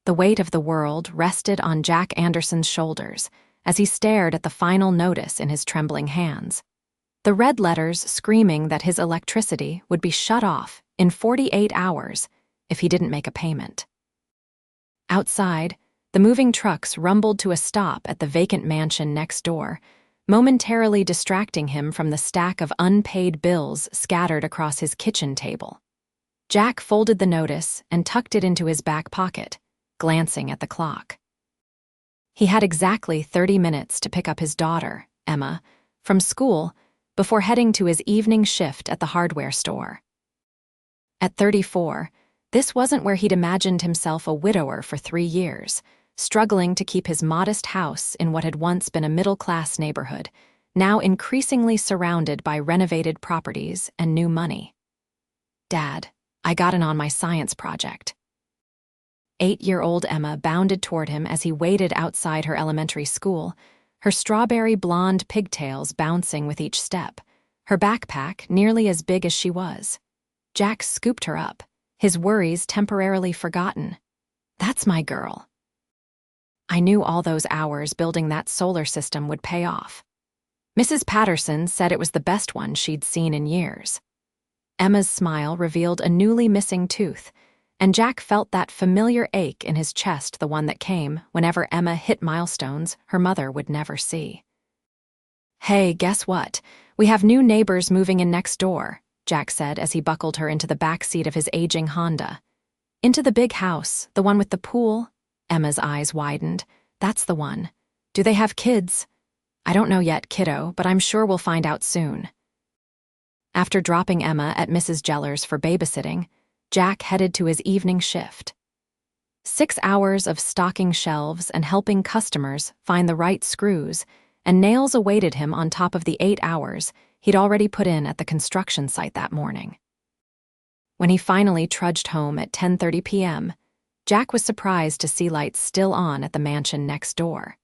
The weight of the world rested on Jack Anderson's shoulders as he stared at the final notice in his trembling hands. The red letters screaming that his electricity would be shut off in 48 hours if he didn't make a payment. Outside, the moving trucks rumbled to a stop at the vacant mansion next door, momentarily distracting him from the stack of unpaid bills scattered across his kitchen table. Jack folded the notice and tucked it into his back pocket, glancing at the clock. He had exactly 30 minutes to pick up his daughter, Emma, from school before heading to his evening shift at the hardware store. At 34, this wasn't where he'd imagined himself a widower for 3 years, struggling to keep his modest house in what had once been a middle-class neighborhood, now increasingly surrounded by renovated properties and new money. "Dad, I got in on my science project." 8-year-old Emma bounded toward him as he waited outside her elementary school, her strawberry blonde pigtails bouncing with each step, her backpack nearly as big as she was. Jack scooped her up, his worries temporarily forgotten. "That's my girl." I knew all those hours building that solar system would pay off. Mrs. Patterson said it was the best one she'd seen in years. Emma's smile revealed a newly missing tooth, and Jack felt that familiar ache in his chest, the one that came whenever Emma hit milestones her mother would never see. "Hey, guess what? We have new neighbors moving in next door," Jack said as he buckled her into the back seat of his aging Honda. "Into the big house, the one with the pool?" Emma's eyes widened. "That's the one. Do they have kids?" "I don't know yet, kiddo, but I'm sure we'll find out soon." After dropping Emma at Mrs. Jeller's for babysitting, Jack headed to his evening shift. 6 hours of stocking shelves and helping customers find the right screws and nails awaited him on top of the 8 hours he'd already put in at the construction site that morning. When he finally trudged home at 10:30 p.m., Jack was surprised to see lights still on at the mansion next door.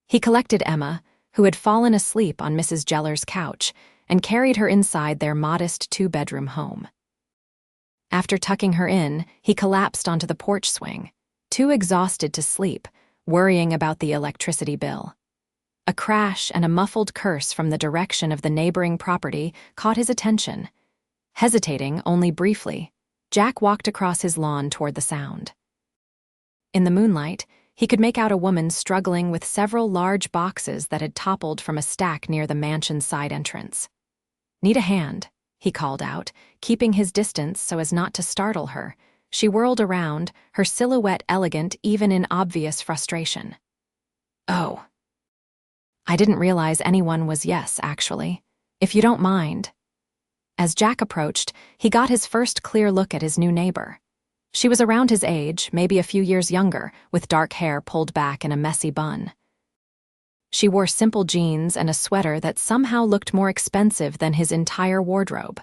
He collected Emma, who had fallen asleep on Mrs. Jeller's couch, and carried her inside their modest 2-bedroom home. After tucking her in, he collapsed onto the porch swing, too exhausted to sleep, worrying about the electricity bill. A crash and a muffled curse from the direction of the neighboring property caught his attention. Hesitating only briefly, Jack walked across his lawn toward the sound. In the moonlight, he could make out a woman struggling with several large boxes that had toppled from a stack near the mansion's side entrance. "Need a hand," he called out, keeping his distance so as not to startle her. She whirled around, her silhouette elegant even in obvious frustration. "Oh. I didn't realize anyone was yes, actually. If you don't mind." As Jack approached, he got his first clear look at his new neighbor. She was around his age, maybe a few years younger, with dark hair pulled back in a messy bun. She wore simple jeans and a sweater that somehow looked more expensive than his entire wardrobe.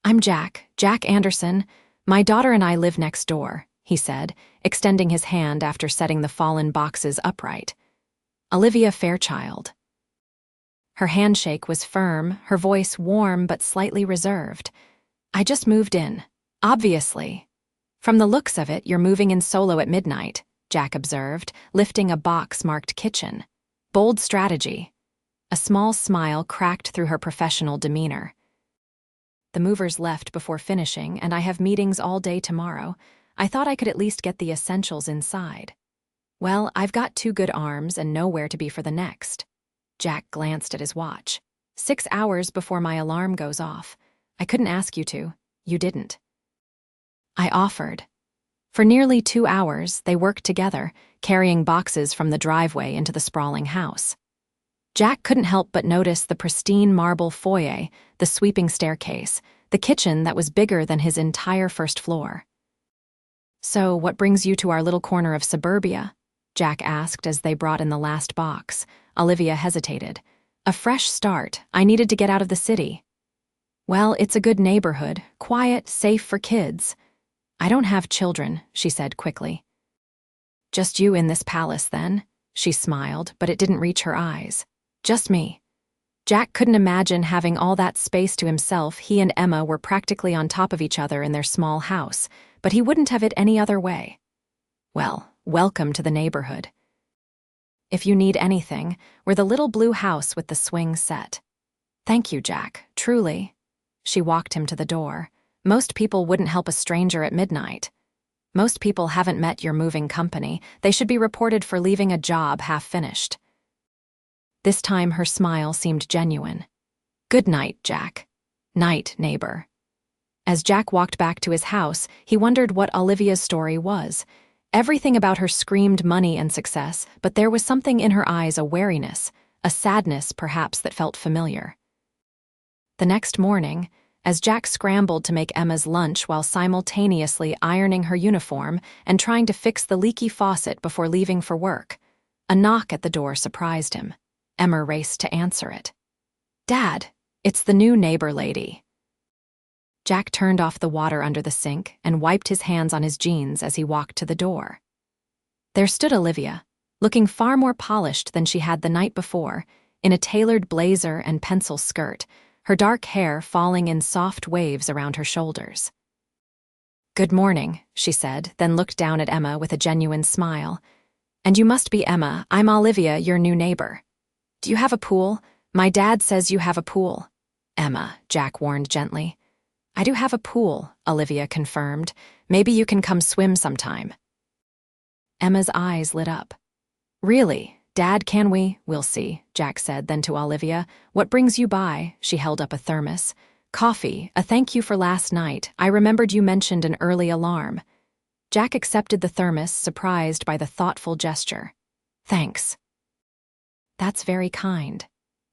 "I'm Jack Anderson. My daughter and I live next door," he said, extending his hand after setting the fallen boxes upright. "Olivia Fairchild." Her handshake was firm, her voice warm but slightly reserved. "I just moved in. Obviously." "From the looks of it, you're moving in solo at midnight," Jack observed, lifting a box marked kitchen. "Bold strategy." A small smile cracked through her professional demeanor. "The movers left before finishing, and I have meetings all day tomorrow. I thought I could at least get the essentials inside." "Well, I've got 2 good arms and nowhere to be for the next." Jack glanced at his watch. 6 hours before my alarm goes off. I couldn't ask you to. You didn't." I offered. For nearly 2 hours, they worked together, carrying boxes from the driveway into the sprawling house. Jack couldn't help but notice the pristine marble foyer, the sweeping staircase, the kitchen that was bigger than his entire first floor. "So, what brings you to our little corner of suburbia?" Jack asked as they brought in the last box. Olivia hesitated. "A fresh start. I needed to get out of the city." "Well, it's a good neighborhood, quiet, safe for kids." "I don't have children," she said quickly. "Just you in this palace, then?" She smiled, but it didn't reach her eyes. "Just me." Jack couldn't imagine having all that space to himself. He and Emma were practically on top of each other in their small house, but he wouldn't have it any other way. Well, welcome to the neighborhood. If you need anything, we're the little blue house with the swing set. Thank you, Jack, truly. She walked him to the door. Most people wouldn't help a stranger at midnight. Most people haven't met your moving company. They should be reported for leaving a job half-finished. This time her smile seemed genuine. Good night, Jack. Night, neighbor. As Jack walked back to his house, he wondered what Olivia's story was. Everything about her screamed money and success, but there was something in her eyes, a wariness, a sadness perhaps that felt familiar. The next morning, as Jack scrambled to make Emma's lunch while simultaneously ironing her uniform and trying to fix the leaky faucet before leaving for work, a knock at the door surprised him. Emma raced to answer it. Dad, it's the new neighbor lady. Jack turned off the water under the sink and wiped his hands on his jeans as he walked to the door. There stood Olivia, looking far more polished than she had the night before, in a tailored blazer and pencil skirt, her dark hair falling in soft waves around her shoulders. Good morning, she said, then looked down at Emma with a genuine smile. And you must be Emma. I'm Olivia, your new neighbor. Do you have a pool? My dad says you have a pool. Emma, Jack warned gently. I do have a pool, Olivia confirmed. Maybe you can come swim sometime. Emma's eyes lit up. Really? Dad, can we? We'll see, Jack said, then to Olivia. What brings you by? She held up a thermos. Coffee, a thank you for last night. I remembered you mentioned an early alarm. Jack accepted the thermos, surprised by the thoughtful gesture. Thanks. That's very kind.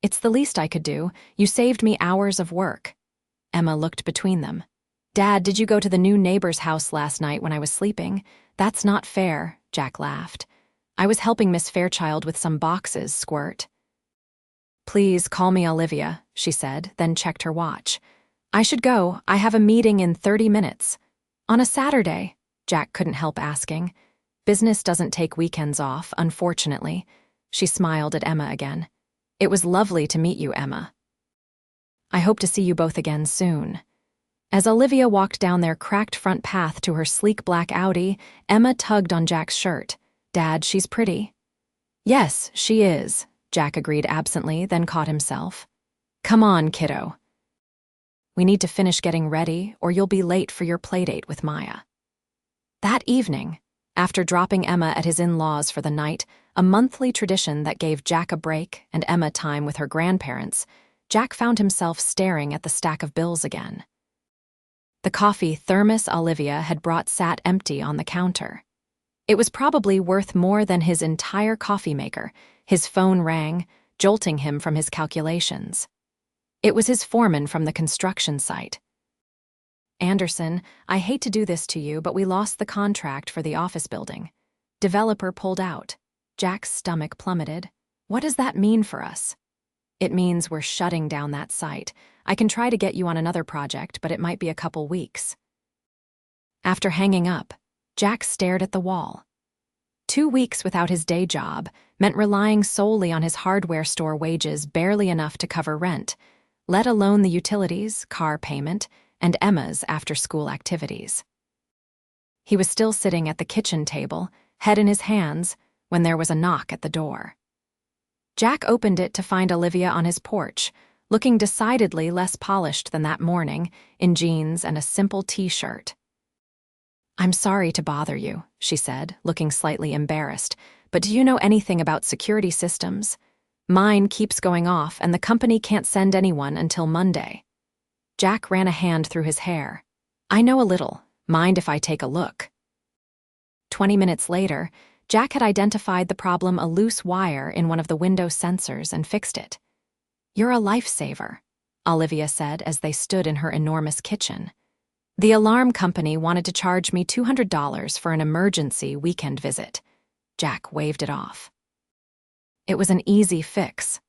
It's the least I could do. You saved me hours of work. Emma looked between them. Dad, did you go to the new neighbor's house last night when I was sleeping? That's not fair, Jack laughed. I was helping Miss Fairchild with some boxes, Squirt. Please call me Olivia, she said, then checked her watch. I should go. I have a meeting in 30 minutes. On a Saturday, Jack couldn't help asking. Business doesn't take weekends off, unfortunately. She smiled at Emma again. It was lovely to meet you, Emma. I hope to see you both again soon. As Olivia walked down their cracked front path to her sleek black Audi, Emma tugged on Jack's shirt. Dad, she's pretty. Yes, she is, Jack agreed absently, then caught himself. Come on, kiddo. We need to finish getting ready, or you'll be late for your playdate with Maya. That evening, after dropping Emma at his in-laws for the night, a monthly tradition that gave Jack a break and Emma time with her grandparents, Jack found himself staring at the stack of bills again. The coffee thermos Olivia had brought sat empty on the counter. It was probably worth more than his entire coffee maker. His phone rang, jolting him from his calculations. It was his foreman from the construction site. Anderson, I hate to do this to you, but we lost the contract for the office building. Developer pulled out. Jack's stomach plummeted. What does that mean for us? It means we're shutting down that site. I can try to get you on another project, but it might be a couple weeks. After hanging up, Jack stared at the wall. 2 weeks without his day job meant relying solely on his hardware store wages, barely enough to cover rent, let alone the utilities, car payment, and Emma's after-school activities. He was still sitting at the kitchen table, head in his hands, when there was a knock at the door. Jack opened it to find Olivia on his porch, looking decidedly less polished than that morning, in jeans and a simple t-shirt. I'm sorry to bother you, she said, looking slightly embarrassed, but do you know anything about security systems? Mine keeps going off, and the company can't send anyone until Monday. Jack ran a hand through his hair. I know a little. Mind if I take a look? 20 minutes later, Jack had identified the problem, a loose wire in one of the window sensors, and fixed it. You're a lifesaver, Olivia said as they stood in her enormous kitchen. The alarm company wanted to charge me $200 for an emergency weekend visit. Jack waved it off. It was an easy fix.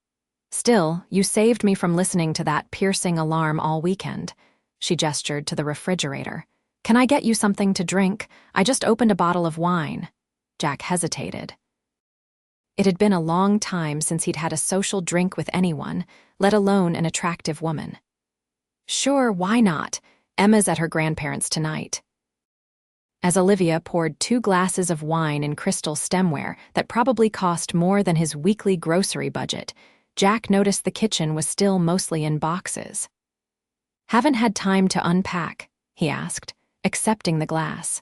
Still, you saved me from listening to that piercing alarm all weekend. She gestured to the refrigerator. Can I get you something to drink? I just opened a bottle of wine. Jack hesitated. It had been a long time since he'd had a social drink with anyone, let alone an attractive woman. Sure, why not? Emma's at her grandparents' tonight. As Olivia poured 2 glasses of wine in crystal stemware that probably cost more than his weekly grocery budget, Jack noticed the kitchen was still mostly in boxes. "Haven't had time to unpack?" he asked, accepting the glass.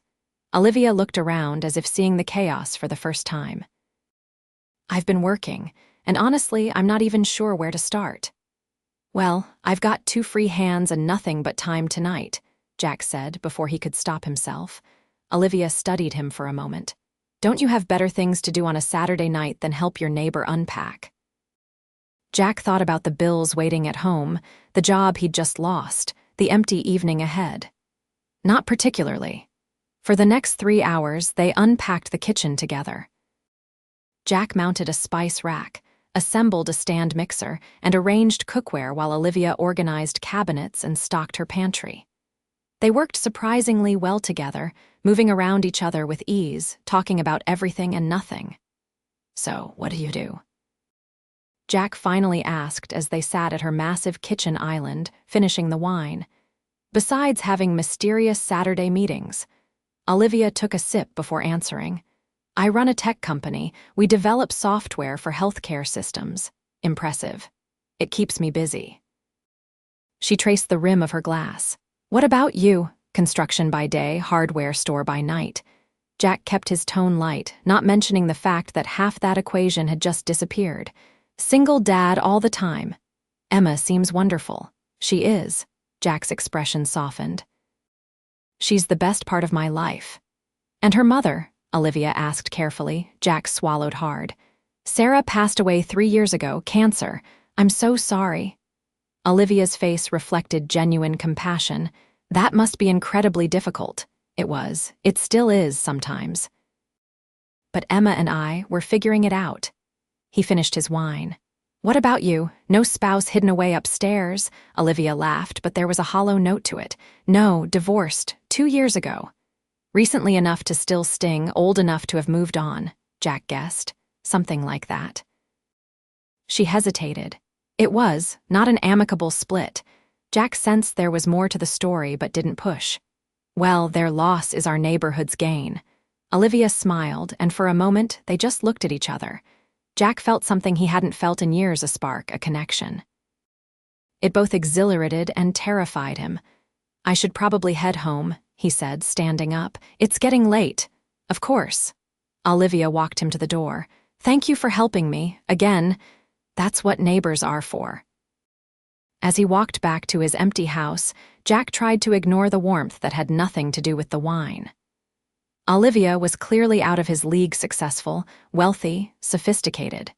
Olivia looked around as if seeing the chaos for the first time. "I've been working, and honestly, I'm not even sure where to start." "Well, I've got 2 free hands and nothing but time tonight," Jack said before he could stop himself. Olivia studied him for a moment. "Don't you have better things to do on a Saturday night than help your neighbor unpack?" Jack thought about the bills waiting at home, the job he'd just lost, the empty evening ahead. Not particularly. For the next 3 hours, they unpacked the kitchen together. Jack mounted a spice rack, assembled a stand mixer, and arranged cookware while Olivia organized cabinets and stocked her pantry. They worked surprisingly well together, moving around each other with ease, talking about everything and nothing. "So, what do you do?" Jack finally asked as they sat at her massive kitchen island, finishing the wine. Besides having mysterious Saturday meetings, Olivia took a sip before answering. "I run a tech company. We develop software for healthcare systems." Impressive. "It keeps me busy." She traced the rim of her glass. "What about you? Construction by day, hardware store by night." Jack kept his tone light, not mentioning the fact that half that equation had just disappeared. "Single dad all the time." "Emma seems wonderful." "She is." Jack's expression softened. "She's the best part of my life." "And her mother?" Olivia asked carefully. Jack swallowed hard. "Sarah passed away 3 years ago, cancer. I'm so sorry." Olivia's face reflected genuine compassion. "That must be incredibly difficult." It was. It still is sometimes. "But Emma and I were figuring it out." He finished his wine. "What about you? No spouse hidden away upstairs?" Olivia laughed, but there was a hollow note to it. "No, divorced, 2 years ago." "Recently enough to still sting, old enough to have moved on," Jack guessed. Something like that. She hesitated. It was not an amicable split. Jack sensed there was more to the story but didn't push. "Well, their loss is our neighborhood's gain." Olivia smiled, and for a moment they just looked at each other. Jack felt something he hadn't felt in years, a spark, a connection. It both exhilarated and terrified him. "I should probably head home," he said, standing up. "It's getting late." "Of course." Olivia walked him to the door. "Thank you for helping me. Again, that's what neighbors are for." As he walked back to his empty house, Jack tried to ignore the warmth that had nothing to do with the wine. Olivia was clearly out of his league, successful, wealthy, sophisticated.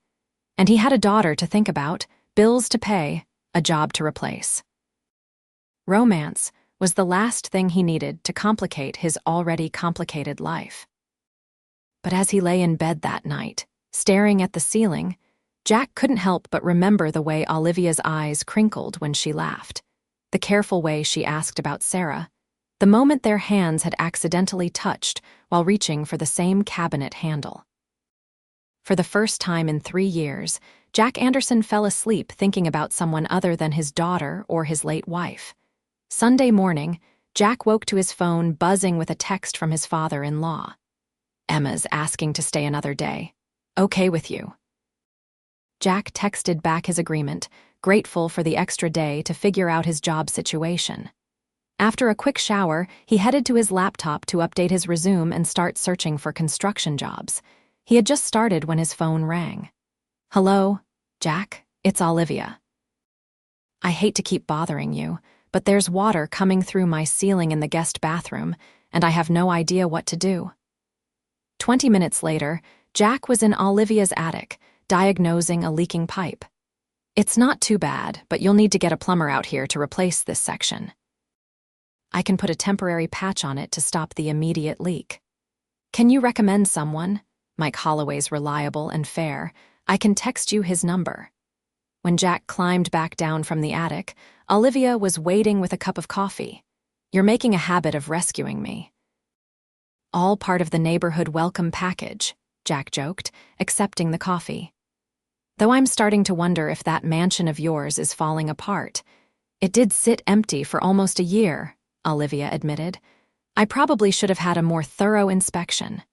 And he had a daughter to think about, bills to pay, a job to replace. Romance was the last thing he needed to complicate his already complicated life. But as he lay in bed that night, staring at the ceiling, Jack couldn't help but remember the way Olivia's eyes crinkled when she laughed, the careful way she asked about Sarah, the moment their hands had accidentally touched while reaching for the same cabinet handle. For the first time in 3 years, Jack Anderson fell asleep thinking about someone other than his daughter or his late wife. Sunday morning, Jack woke to his phone buzzing with a text from his father-in-law. "Emma's asking to stay another day. Okay with you?" Jack texted back his agreement, grateful for the extra day to figure out his job situation. After a quick shower, he headed to his laptop to update his resume and start searching for construction jobs. He had just started when his phone rang. "Hello, Jack, it's Olivia. I hate to keep bothering you, but there's water coming through my ceiling in the guest bathroom, and I have no idea what to do." 20 minutes later, Jack was in Olivia's attic, diagnosing a leaking pipe. "It's not too bad, but you'll need to get a plumber out here to replace this section. I can put a temporary patch on it to stop the immediate leak. Can you recommend someone? Mike Holloway's reliable and fair. I can text you his number." When Jack climbed back down from the attic, Olivia was waiting with a cup of coffee. "You're making a habit of rescuing me." "All part of the neighborhood welcome package," Jack joked, accepting the coffee. "Though I'm starting to wonder if that mansion of yours is falling apart. It did sit empty for almost a year," Olivia admitted. I probably should have had a more thorough inspection.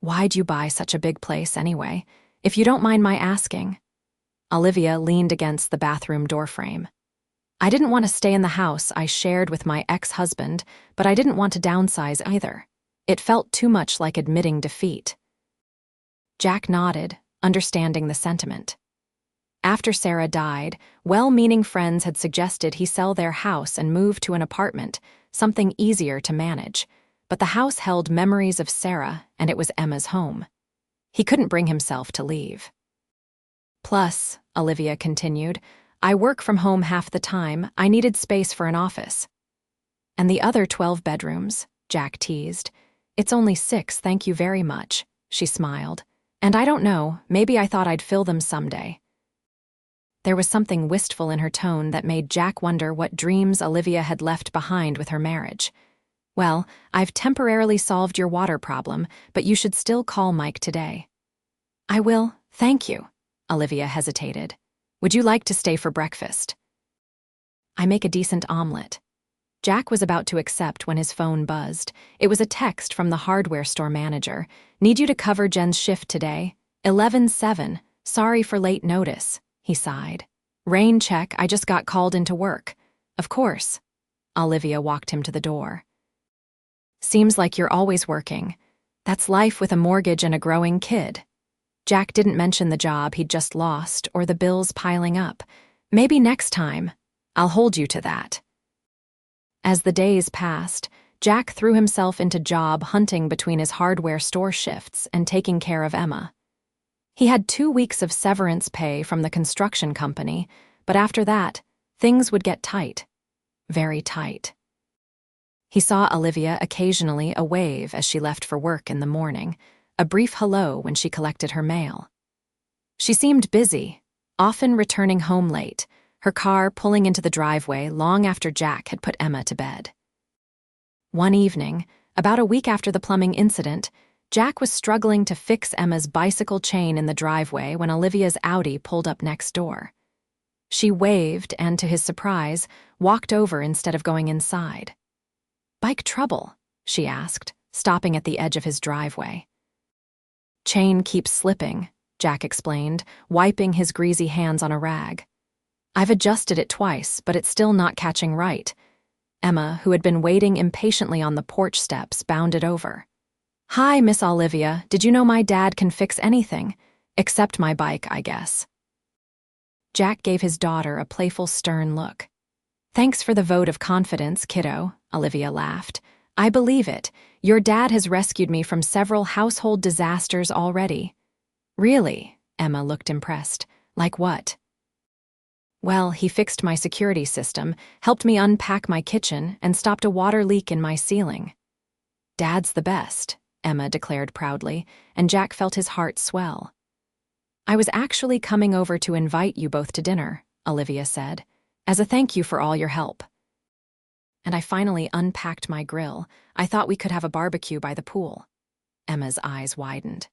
Why'd you buy such a big place anyway, if you don't mind my asking? Olivia leaned against the bathroom doorframe. I didn't want to stay in the house I shared with my ex-husband, but I didn't want to downsize either. It felt too much like admitting defeat. Jack nodded, understanding the sentiment. After Sarah died, well-meaning friends had suggested he sell their house and move to an apartment, something easier to manage. But the house held memories of Sarah, and it was Emma's home. He couldn't bring himself to leave. Plus, Olivia continued, I work from home half the time. I needed space for an office. And the other 12 bedrooms, Jack teased. It's only 6, thank you very much, she smiled. And I don't know, maybe I thought I'd fill them someday. There was something wistful in her tone that made Jack wonder what dreams Olivia had left behind with her marriage. Well, I've temporarily solved your water problem, but you should still call Mike today. I will, thank you. Olivia hesitated. Would you like to stay for breakfast? I make a decent omelet. Jack was about to accept when his phone buzzed. It was a text from the hardware store manager. Need you to cover Jen's shift today. 11/7. Sorry for late notice, he sighed. Rain check, I just got called into work. Of course. Olivia walked him to the door. Seems like you're always working. That's life with a mortgage and a growing kid. Jack didn't mention the job he'd just lost or the bills piling up. Maybe next time. I'll hold you to that. As the days passed, Jack threw himself into job hunting between his hardware store shifts and taking care of Emma. He had 2 weeks of severance pay from the construction company, but after that, things would get tight. Very tight. He saw Olivia occasionally a wave as she left for work in the morning, a brief hello when she collected her mail. She seemed busy, often returning home late, her car pulling into the driveway long after Jack had put Emma to bed. One evening, about a week after the plumbing incident, Jack was struggling to fix Emma's bicycle chain in the driveway when Olivia's Audi pulled up next door. She waved and, to his surprise, walked over instead of going inside. Bike trouble? She asked, stopping at the edge of his driveway. Chain keeps slipping, Jack explained, wiping his greasy hands on a rag. I've adjusted it twice, but it's still not catching right. Emma, who had been waiting impatiently on the porch steps, bounded over. Hi, Miss Olivia, did you know my dad can fix anything? Except my bike, I guess. Jack gave his daughter a playful, stern look. Thanks for the vote of confidence, kiddo, Olivia laughed. I believe it. Your dad has rescued me from several household disasters already. Really? Emma looked impressed. Like what? Well, he fixed my security system, helped me unpack my kitchen, and stopped a water leak in my ceiling. Dad's the best, Emma declared proudly, and Jack felt his heart swell. I was actually coming over to invite you both to dinner, Olivia said, as a thank you for all your help. And I finally unpacked my grill. I thought we could have a barbecue by the pool. Emma's eyes widened.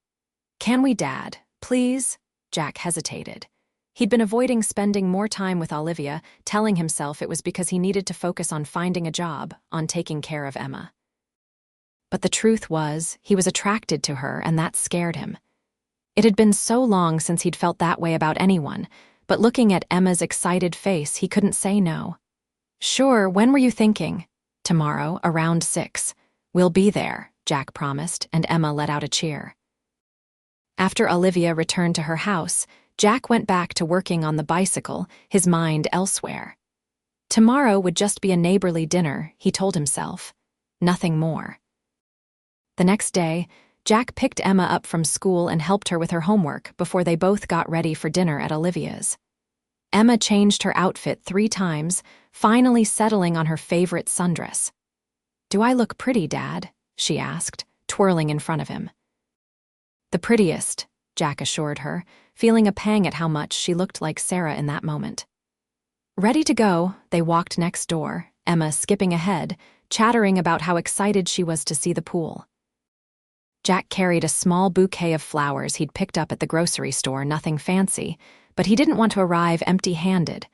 Can we, Dad? Please? Jack hesitated. He'd been avoiding spending more time with Olivia, telling himself it was because he needed to focus on finding a job, on taking care of Emma. But the truth was, he was attracted to her, and that scared him. It had been so long since he'd felt that way about anyone, but looking at Emma's excited face, he couldn't say no. Sure, when were you thinking? Tomorrow, around 6. We'll be there, Jack promised, and Emma let out a cheer. After Olivia returned to her house, Jack went back to working on the bicycle, his mind elsewhere. Tomorrow would just be a neighborly dinner, he told himself. Nothing more. The next day, Jack picked Emma up from school and helped her with her homework before they both got ready for dinner at Olivia's. Emma changed her outfit 3 times, finally settling on her favorite sundress. Do I look pretty, Dad? She asked, twirling in front of him. The prettiest, Jack assured her, feeling a pang at how much she looked like Sarah in that moment. Ready to go, they walked next door, Emma skipping ahead, chattering about how excited she was to see the pool. Jack carried a small bouquet of flowers he'd picked up at the grocery store, nothing fancy, but he didn't want to arrive empty-handed.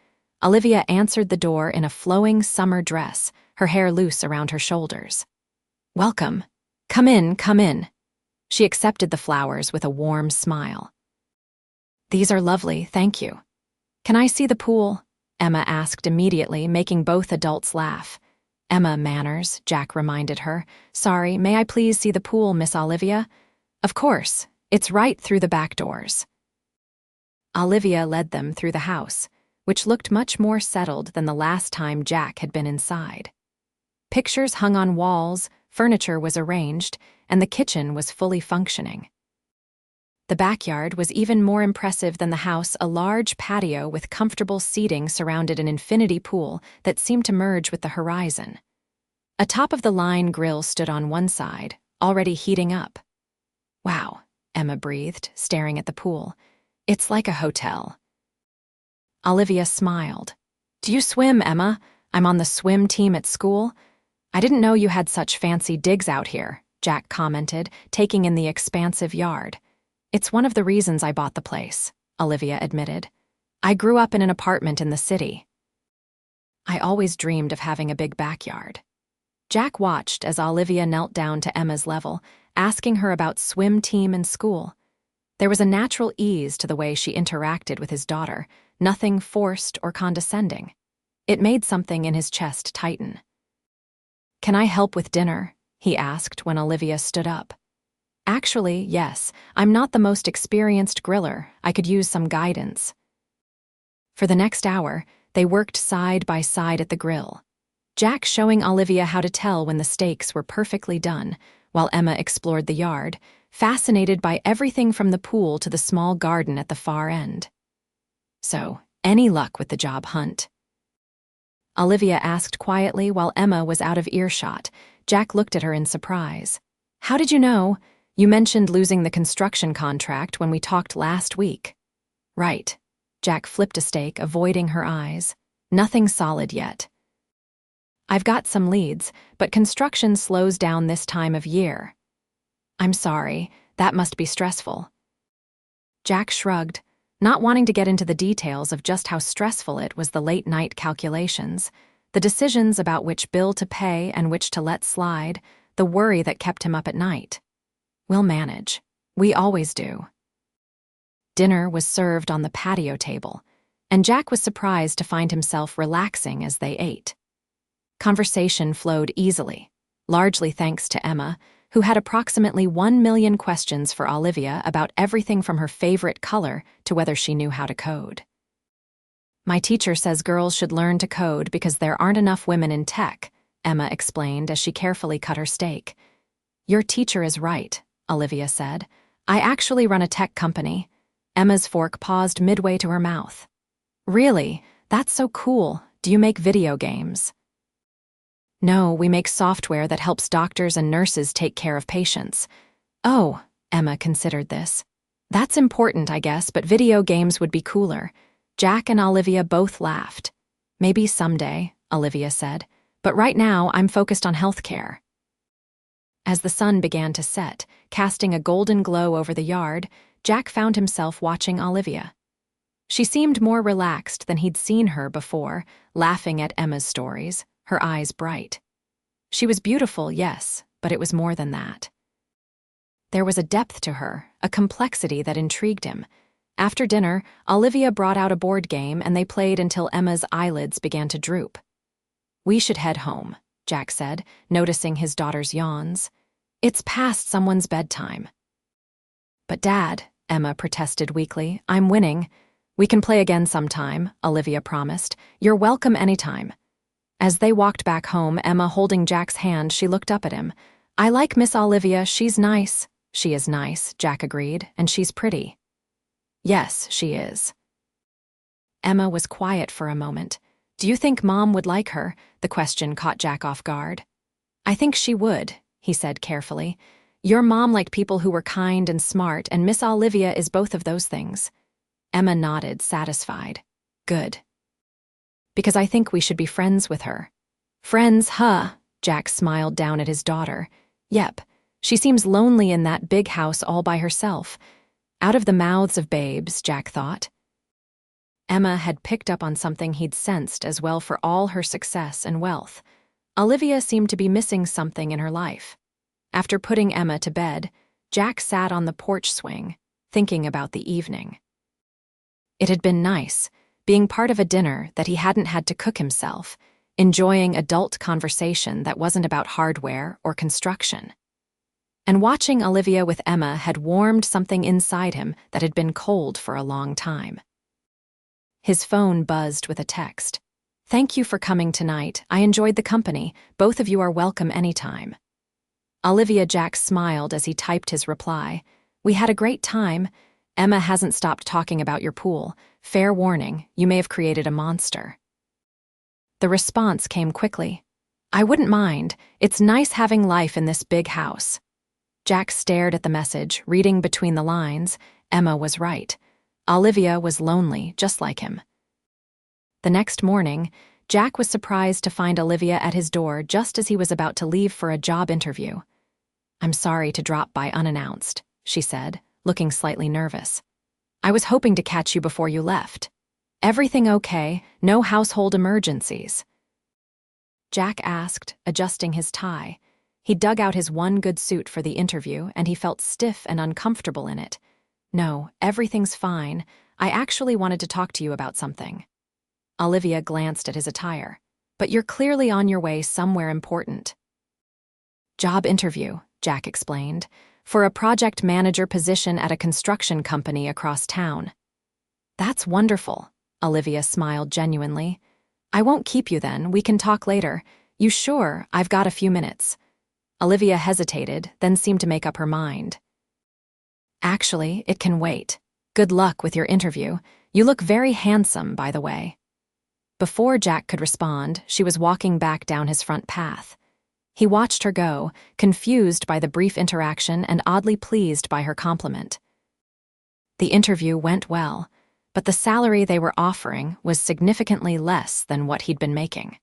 Olivia answered the door in a flowing summer dress, her hair loose around her shoulders. "Welcome. Come in, come in." She accepted the flowers with a warm smile. "These are lovely, thank you." "Can I see the pool?" Emma asked immediately, making both adults laugh. "Emma manners," Jack reminded her. "Sorry, may I please see the pool, Miss Olivia?" "Of course. It's right through the back doors." Olivia led them through the house, which looked much more settled than the last time Jack had been inside. Pictures hung on walls, furniture was arranged, and the kitchen was fully functioning. The backyard was even more impressive than the house. A large patio with comfortable seating surrounded an infinity pool that seemed to merge with the horizon. A top-of-the-line grill stood on one side, already heating up. "Wow," Emma breathed, staring at the pool. "It's like a hotel." Olivia smiled. "Do you swim, Emma? I'm on the swim team at school." "I didn't know you had such fancy digs out here," Jack commented, taking in the expansive yard. "It's one of the reasons I bought the place," Olivia admitted. "I grew up in an apartment in the city. I always dreamed of having a big backyard." Jack watched as Olivia knelt down to Emma's level, asking her about swim team and school. There was a natural ease to the way she interacted with his daughter, nothing forced or condescending. It made something in his chest tighten. "Can I help with dinner?" he asked when Olivia stood up. "Actually, yes. I'm not the most experienced griller. I could use some guidance." For the next hour, they worked side by side at the grill, Jack showing Olivia how to tell when the steaks were perfectly done, while Emma explored the yard, fascinated by everything from the pool to the small garden at the far end. "So, any luck with the job hunt?" Olivia asked quietly while Emma was out of earshot. Jack looked at her in surprise. "How did you know? You mentioned losing the construction contract when we talked last week." "Right." Jack flipped a steak, avoiding her eyes. "Nothing solid yet. I've got some leads, but construction slows down this time of year." "I'm sorry, that must be stressful." Jack shrugged, not wanting to get into the details of just how stressful it was. The late-night calculations, the decisions about which bill to pay and which to let slide, the worry that kept him up at night. "We'll manage. We always do." Dinner was served on the patio table, and Jack was surprised to find himself relaxing as they ate. Conversation flowed easily, largely thanks to Emma, who had approximately 1 million questions for Olivia about everything from her favorite color to whether she knew how to code. "My teacher says girls should learn to code because there aren't enough women in tech," Emma explained as she carefully cut her steak. "Your teacher is right," Olivia said. "I actually run a tech company." Emma's fork paused midway to her mouth. "Really? That's so cool. Do you make video games?" "No, we make software that helps doctors and nurses take care of patients." "Oh," Emma considered this. "That's important, I guess, but video games would be cooler." Jack and Olivia both laughed. "Maybe someday," Olivia said, "but right now I'm focused on healthcare." As the sun began to set, casting a golden glow over the yard, Jack found himself watching Olivia. She seemed more relaxed than he'd seen her before, laughing at Emma's stories, her eyes bright. She was beautiful, yes, but it was more than that. There was a depth to her, a complexity that intrigued him. After dinner, Olivia brought out a board game and they played until Emma's eyelids began to droop. "We should head home," Jack said, noticing his daughter's yawns. "It's past someone's bedtime." "But Dad," Emma protested weakly, "I'm winning." "We can play again sometime," Olivia promised. "You're welcome anytime." As they walked back home, Emma holding Jack's hand, she looked up at him. "I like Miss Olivia, she's nice." "She is nice," Jack agreed, "and she's pretty." "Yes, she is." Emma was quiet for a moment. "Do you think Mom would like her?" The question caught Jack off guard. "I think she would," he said carefully. "Your mom liked people who were kind and smart, and Miss Olivia is both of those things." Emma nodded, satisfied. "Good. Because I think we should be friends with her." "Friends, huh?" Jack smiled down at his daughter. "Yep. She seems lonely in that big house all by herself." Out of the mouths of babes, Jack thought. Emma had picked up on something he'd sensed as well. For all her success and wealth, Olivia seemed to be missing something in her life. After putting Emma to bed, Jack sat on the porch swing, thinking about the evening. It had been nice, being part of a dinner that he hadn't had to cook himself, enjoying adult conversation that wasn't about hardware or construction. And watching Olivia with Emma had warmed something inside him that had been cold for a long time. His phone buzzed with a text. "Thank you for coming tonight. I enjoyed the company. Both of you are welcome anytime." Olivia Jack smiled as he typed his reply. "We had a great time. Emma hasn't stopped talking about your pool. Fair warning, you may have created a monster." The response came quickly. "I wouldn't mind. It's nice having life in this big house." Jack stared at the message, reading between the lines. Emma was right. Olivia was lonely, just like him. The next morning, Jack was surprised to find Olivia at his door just as he was about to leave for a job interview. "I'm sorry to drop by unannounced," she said, looking slightly nervous. "I was hoping to catch you before you left. Everything okay? No household emergencies?" Jack asked, adjusting his tie. He dug out his one good suit for the interview, and he felt stiff and uncomfortable in it. "No, everything's fine. I actually wanted to talk to you about something." Olivia glanced at his attire. "But you're clearly on your way somewhere important." "Job interview," Jack explained, "for a project manager position at a construction company across town." "That's wonderful," Olivia smiled genuinely. "I won't keep you then. We can talk later. You sure? I've got a few minutes." Olivia hesitated, then seemed to make up her mind. "Actually, it can wait. Good luck with your interview. You look very handsome, by the way." Before Jack could respond, she was walking back down his front path. He watched her go, confused by the brief interaction and oddly pleased by her compliment. The interview went well, but the salary they were offering was significantly less than what he'd been making.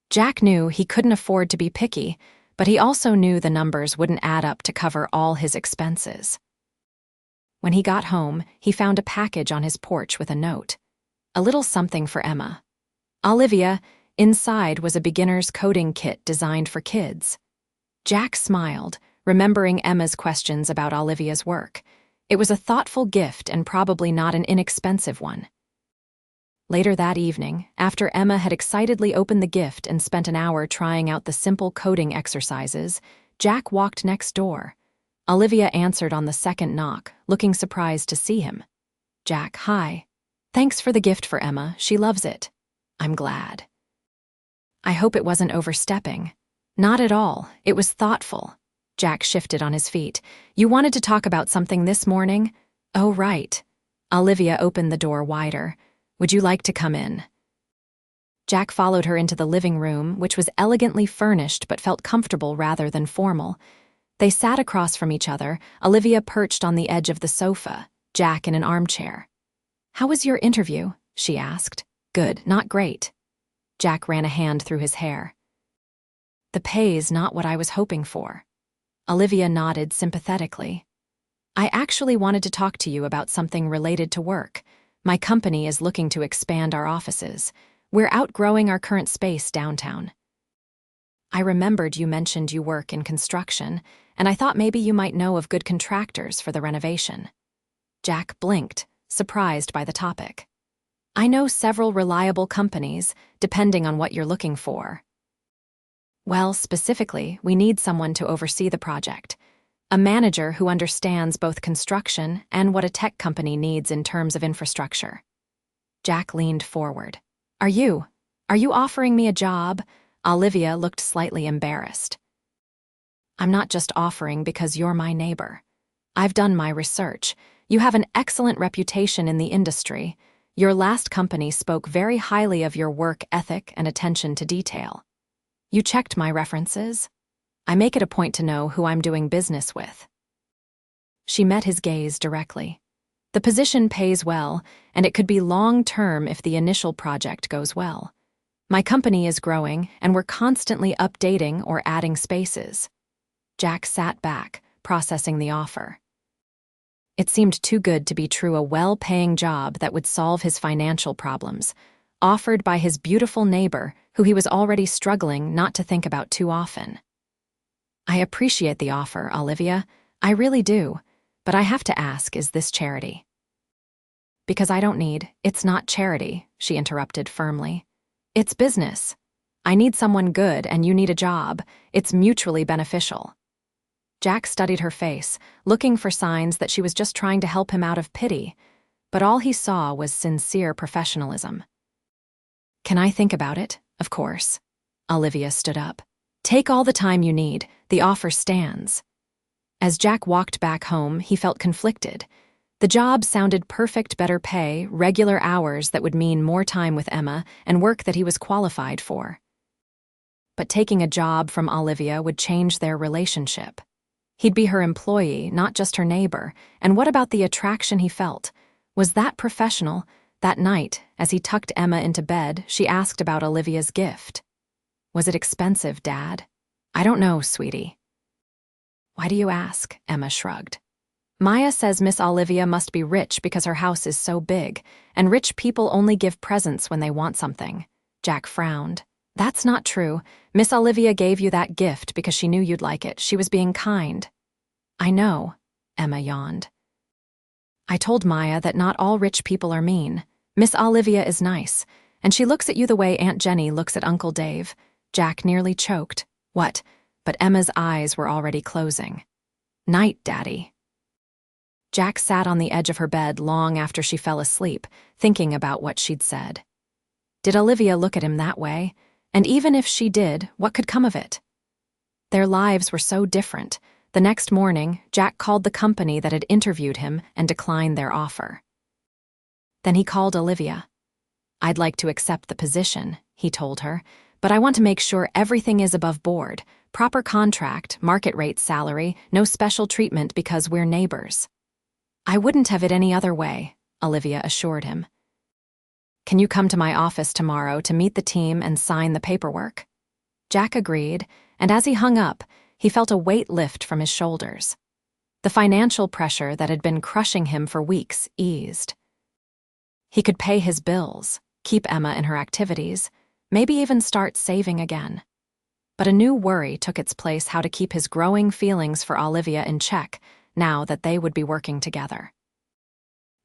Jack knew he couldn't afford to be picky, but he also knew the numbers wouldn't add up to cover all his expenses. When he got home, he found a package on his porch with a note. A little something for Emma. "Olivia, inside was a beginner's coding kit designed for kids." Jack smiled, remembering Emma's questions about Olivia's work. It was a thoughtful gift and probably not an inexpensive one. Later that evening, after Emma had excitedly opened the gift and spent an hour trying out the simple coding exercises, Jack walked next door. Olivia answered on the second knock, looking surprised to see him. "Jack, hi. Thanks for the gift for Emma. She loves it." "I'm glad." "I hope it wasn't overstepping." "Not at all. It was thoughtful." Jack shifted on his feet. "You wanted to talk about something this morning?" "Oh, right." Olivia opened the door wider. "Would you like to come in?" Jack followed her into the living room, which was elegantly furnished but felt comfortable rather than formal. They sat across from each other, Olivia perched on the edge of the sofa, Jack in an armchair. "How was your interview?" she asked. "Good, not great." Jack ran a hand through his hair. "The pay's not what I was hoping for." Olivia nodded sympathetically. "I actually wanted to talk to you about something related to work. My company is looking to expand our offices. We're outgrowing our current space downtown. I remembered you mentioned you work in construction, and I thought maybe you might know of good contractors for the renovation." Jack blinked, surprised by the topic. "I know several reliable companies, depending on what you're looking for." "Well, specifically, we need someone to oversee the project. A manager who understands both construction and what a tech company needs in terms of infrastructure." Jack leaned forward. Are you offering me a job?" Olivia looked slightly embarrassed. "I'm not just offering because you're my neighbor. I've done my research. You have an excellent reputation in the industry. Your last company spoke very highly of your work ethic and attention to detail. You checked my references? I make it a point to know who I'm doing business with." She met his gaze directly. "The position pays well, and it could be long-term if the initial project goes well. My company is growing, and we're constantly updating or adding spaces." Jack sat back, processing the offer. It seemed too good to be true, a well-paying job that would solve his financial problems, offered by his beautiful neighbor who he was already struggling not to think about too often. I appreciate the offer, Olivia. I really do. But I have to ask, is this charity? Because I don't need, it's not charity, she interrupted firmly. It's business. I need someone good and you need a job. It's mutually beneficial. Jack studied her face, looking for signs that she was just trying to help him out of pity, but all he saw was sincere professionalism. Can I think about it? Of course. Olivia stood up. Take all the time you need. The offer stands. As Jack walked back home, he felt conflicted. The job sounded perfect, better pay, regular hours that would mean more time with Emma, and work that he was qualified for. But taking a job from Olivia would change their relationship. He'd be her employee, not just her neighbor. And what about the attraction he felt? Was that professional? That night, as he tucked Emma into bed, she asked about Olivia's gift. Was it expensive, Dad? I don't know, sweetie. Why do you ask? Emma shrugged. Maya says Miss Olivia must be rich because her house is so big, and rich people only give presents when they want something. Jack frowned. That's not true. Miss Olivia gave you that gift because she knew you'd like it. She was being kind. I know, Emma yawned. I told Maya that not all rich people are mean. Miss Olivia is nice, and she looks at you the way Aunt Jenny looks at Uncle Dave. Jack nearly choked. What? But Emma's eyes were already closing. Night, Daddy. Jack sat on the edge of her bed long after she fell asleep, thinking about what she'd said. Did Olivia look at him that way? And even if she did, what could come of it? Their lives were so different. The next morning, Jack called the company that had interviewed him and declined their offer. Then he called Olivia. I'd like to accept the position, he told her, but I want to make sure everything is above board. Proper contract, market rate salary, no special treatment because we're neighbors. I wouldn't have it any other way, Olivia assured him. Can you come to my office tomorrow to meet the team and sign the paperwork? Jack agreed, and as he hung up, he felt a weight lift from his shoulders. The financial pressure that had been crushing him for weeks eased. He could pay his bills, keep Emma in her activities, maybe even start saving again. But a new worry took its place: how to keep his growing feelings for Olivia in check now that they would be working together.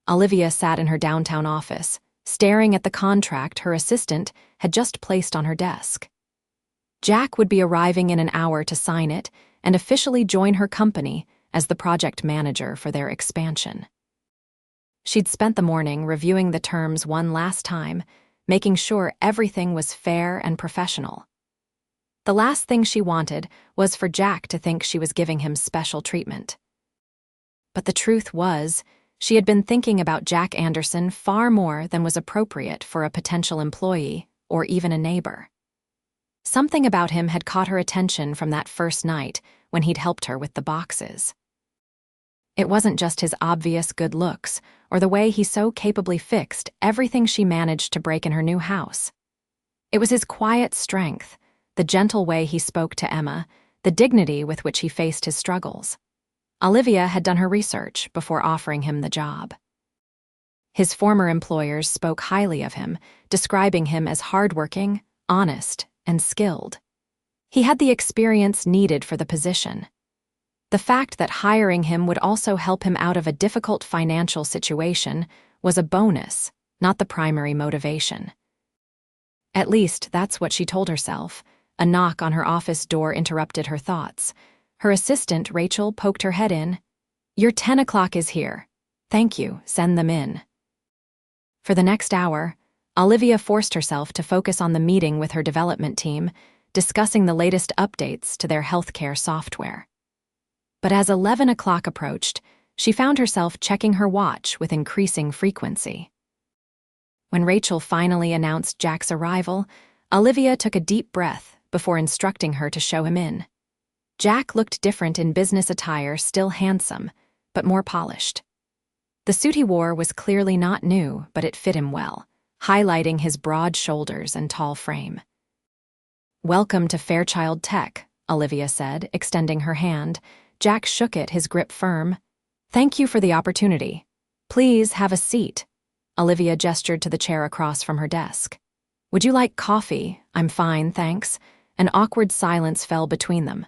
Olivia sat in her downtown office, staring at the contract her assistant had just placed on her desk. Jack would be arriving in an hour to sign it and officially join her company as the project manager for their expansion. She'd spent the morning reviewing the terms one last time, making sure everything was fair and professional. The last thing she wanted was for Jack to think she was giving him special treatment. But the truth was, she had been thinking about Jack Anderson far more than was appropriate for a potential employee or even a neighbor. Something about him had caught her attention from that first night when he'd helped her with the boxes. It wasn't just his obvious good looks or the way he so capably fixed everything she managed to break in her new house. It was his quiet strength, the gentle way he spoke to Emma, the dignity with which he faced his struggles. Olivia had done her research before offering him the job. His former employers spoke highly of him, describing him as hardworking, honest, and skilled. He had the experience needed for the position. The fact that hiring him would also help him out of a difficult financial situation was a bonus, not the primary motivation. At least that's what she told herself. A knock on her office door interrupted her thoughts. Her assistant, Rachel, poked her head in. Your 10 o'clock is here. Thank you, send them in. For the next hour, Olivia forced herself to focus on the meeting with her development team, discussing the latest updates to their healthcare software. But as 11 o'clock approached, she found herself checking her watch with increasing frequency. When Rachel finally announced Jack's arrival, Olivia took a deep breath before instructing her to show him in. Jack looked different in business attire, still handsome, but more polished. The suit he wore was clearly not new, but it fit him well, highlighting his broad shoulders and tall frame. Welcome to Fairchild Tech, Olivia said, extending her hand. Jack shook it, his grip firm. Thank you for the opportunity. Please have a seat. Olivia gestured to the chair across from her desk. Would you like coffee? I'm fine, thanks. An awkward silence fell between them.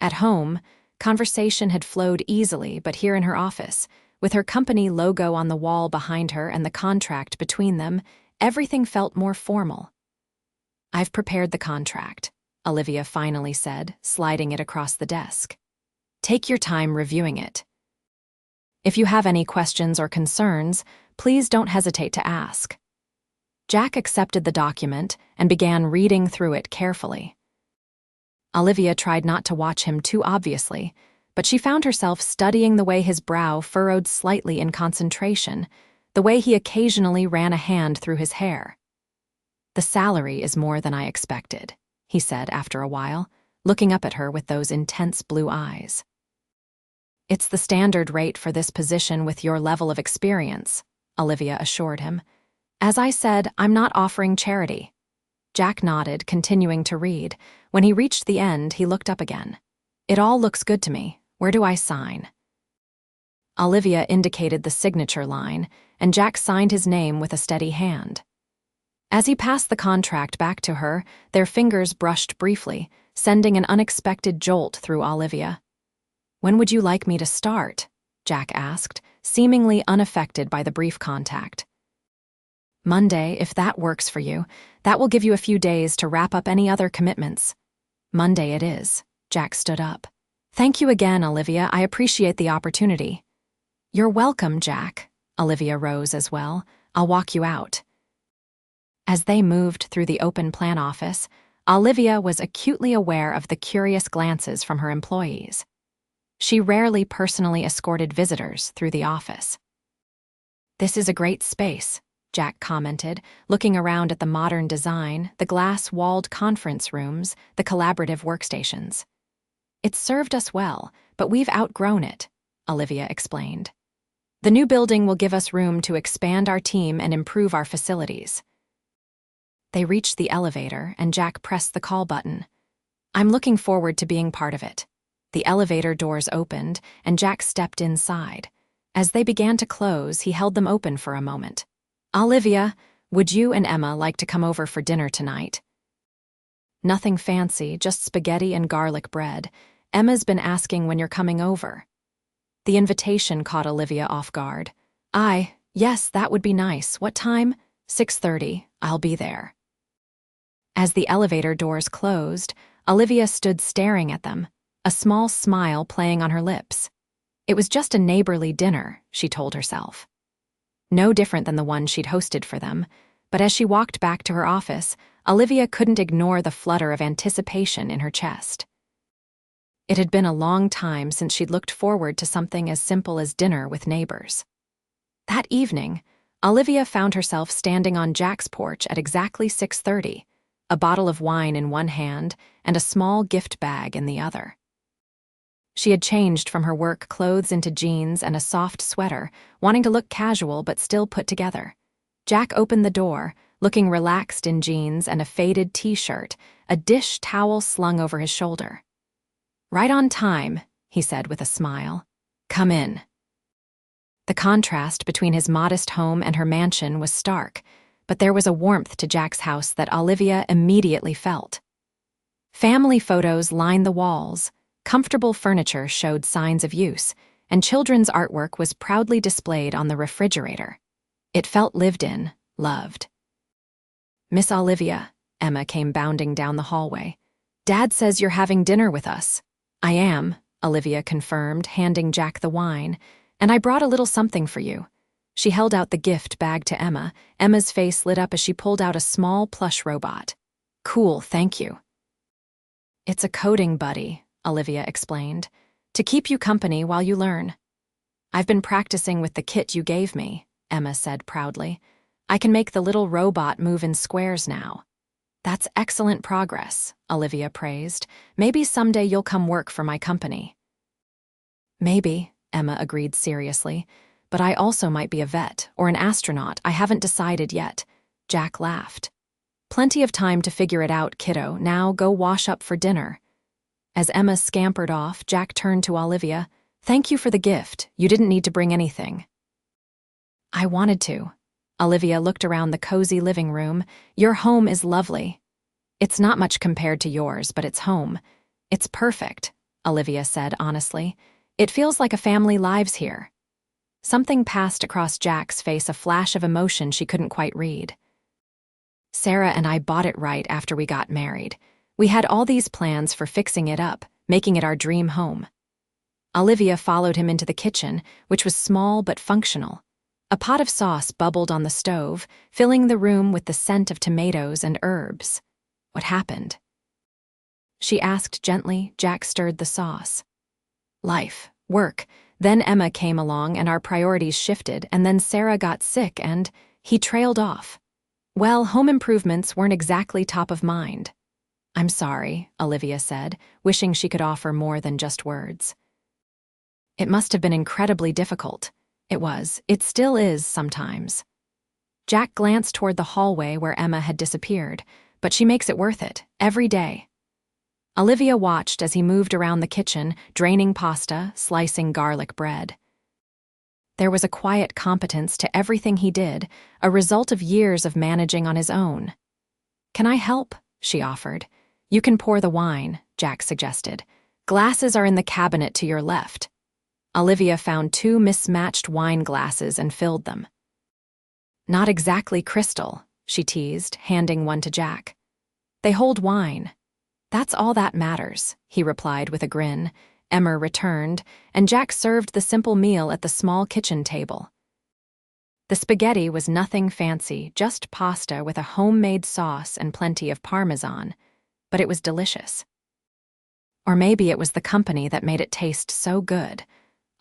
At home, conversation had flowed easily, but here in her office, with her company logo on the wall behind her and the contract between them, everything felt more formal. "I've prepared the contract," Olivia finally said, sliding it across the desk. "Take your time reviewing it. If you have any questions or concerns, please don't hesitate to ask." Jack accepted the document and began reading through it carefully. Olivia tried not to watch him too obviously, but she found herself studying the way his brow furrowed slightly in concentration, the way he occasionally ran a hand through his hair. "The salary is more than I expected," he said after a while, looking up at her with those intense blue eyes. "It's the standard rate for this position with your level of experience," Olivia assured him. "As I said, I'm not offering charity." Jack nodded, continuing to read. When he reached the end, he looked up again. "It all looks good to me. Where do I sign?" Olivia indicated the signature line, and Jack signed his name with a steady hand. As he passed the contract back to her, their fingers brushed briefly, sending an unexpected jolt through Olivia. "When would you like me to start?" Jack asked, seemingly unaffected by the brief contact. "Monday, if that works for you. That will give you a few days to wrap up any other commitments." "Monday it is." Jack stood up. "Thank you again, Olivia. I appreciate the opportunity." "You're welcome, Jack." Olivia rose as well. "I'll walk you out." As they moved through the open plan office, Olivia was acutely aware of the curious glances from her employees. She rarely personally escorted visitors through the office. "This is a great space," Jack commented, looking around at the modern design, the glass-walled conference rooms, the collaborative workstations. "It's served us well, but we've outgrown it," Olivia explained. "The new building will give us room to expand our team and improve our facilities." They reached the elevator, and Jack pressed the call button. "I'm looking forward to being part of it." The elevator doors opened, and Jack stepped inside. As they began to close, he held them open for a moment. "Olivia, would you and Emma like to come over for dinner tonight?" "Nothing fancy, just spaghetti and garlic bread. Emma's been asking when you're coming over." The invitation caught Olivia off guard. Yes, that would be nice. What time?" 6:30. I'll be there." As the elevator doors closed, Olivia stood staring at them, a small smile playing on her lips. It was just a neighborly dinner, she told herself. No different than the one she'd hosted for them, but as she walked back to her office, Olivia couldn't ignore the flutter of anticipation in her chest. It had been a long time since she'd looked forward to something as simple as dinner with neighbors. That evening, Olivia found herself standing on Jack's porch at exactly 6:30, a bottle of wine in one hand and a small gift bag in the other. She had changed from her work clothes into jeans and a soft sweater, wanting to look casual but still put together. Jack opened the door, looking relaxed in jeans and a faded t-shirt, a dish towel slung over his shoulder. "Right on time," he said with a smile. "Come in." The contrast between his modest home and her mansion was stark, but there was a warmth to Jack's house that Olivia immediately felt. Family photos lined the walls, comfortable furniture showed signs of use, and children's artwork was proudly displayed on the refrigerator. It felt lived in, loved. "Miss Olivia," Emma came bounding down the hallway. "Dad says you're having dinner with us." "I am," Olivia confirmed, handing Jack the wine, "and I brought a little something for you." She held out the gift bag to Emma. Emma's face lit up as she pulled out a small plush robot. "Cool, thank you." "It's a coding buddy," Olivia explained, "to keep you company while you learn." "I've been practicing with the kit you gave me," Emma said proudly. "I can make the little robot move in squares now." "That's excellent progress," Olivia praised. "Maybe someday you'll come work for my company." "Maybe," Emma agreed seriously, "but I also might be a vet or an astronaut. I haven't decided yet." Jack laughed. "Plenty of time to figure it out, kiddo. Now go wash up for dinner." As Emma scampered off, Jack turned to Olivia. "Thank you for the gift. You didn't need to bring anything." "I wanted to." Olivia looked around the cozy living room. "Your home is lovely." "It's not much compared to yours, but it's home. It's perfect," Olivia said honestly. It feels like a family lives here. Something passed across Jack's face, a flash of emotion she couldn't quite read. Sarah and I bought it right after we got married. We had all these plans for fixing it up, making it our dream home. Olivia followed him into the kitchen, which was small but functional. A pot of sauce bubbled on the stove, filling the room with the scent of tomatoes and herbs. What happened? She asked gently. Jack stirred the sauce. Life, work. Then Emma came along and our priorities shifted, and then Sarah got sick and he trailed off. Well, home improvements weren't exactly top of mind. I'm sorry, Olivia said, wishing she could offer more than just words. It must have been incredibly difficult. It was. It still is sometimes. Jack glanced toward the hallway where Emma had disappeared, but she makes it worth it, every day. Olivia watched as he moved around the kitchen, draining pasta, slicing garlic bread. There was a quiet competence to everything he did, a result of years of managing on his own. Can I help? She offered. You can pour the wine, Jack suggested. Glasses are in the cabinet to your left. Olivia found 2 mismatched wine glasses and filled them. Not exactly crystal, she teased, handing one to Jack. They hold wine. That's all that matters, he replied with a grin. Emma returned, and Jack served the simple meal at the small kitchen table. The spaghetti was nothing fancy, just pasta with a homemade sauce and plenty of parmesan, but it was delicious. Or maybe it was the company that made it taste so good.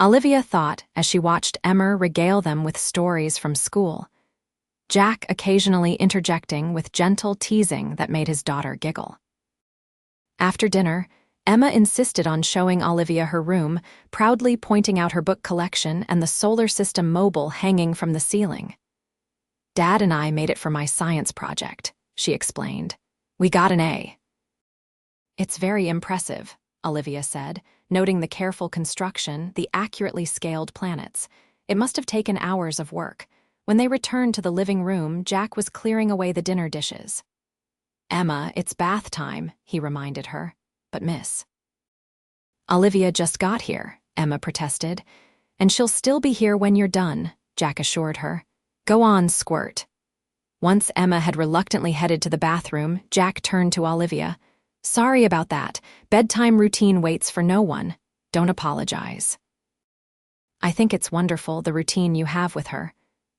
Olivia thought as she watched Emma regale them with stories from school, Jack occasionally interjecting with gentle teasing that made his daughter giggle. After dinner, Emma insisted on showing Olivia her room, proudly pointing out her book collection and the solar system mobile hanging from the ceiling. Dad and I made it for my science project, she explained. We got an A. It's very impressive, Olivia said, noting the careful construction, the accurately scaled planets. It must have taken hours of work. When they returned to the living room, Jack was clearing away the dinner dishes. Emma, it's bath time, he reminded her. But miss. Olivia just got here, Emma protested. And she'll still be here when you're done, Jack assured her. Go on, squirt. Once Emma had reluctantly headed to the bathroom, Jack turned to Olivia. Sorry about that. Bedtime routine waits for no one. Don't apologize. I think it's wonderful, the routine you have with her.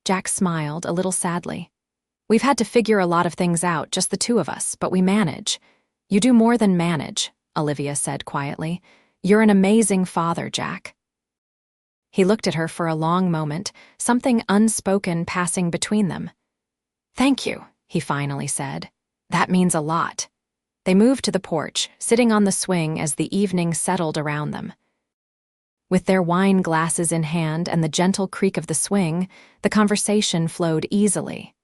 Jack smiled, a little sadly. We've had to figure a lot of things out, just the 2 of us, but we manage. You do more than manage, Olivia said quietly. You're an amazing father, Jack. He looked at her for a long moment, something unspoken passing between them. Thank you, he finally said. That means a lot. They moved to the porch, sitting on the swing as the evening settled around them. With their wine glasses in hand and the gentle creak of the swing, the conversation flowed easily.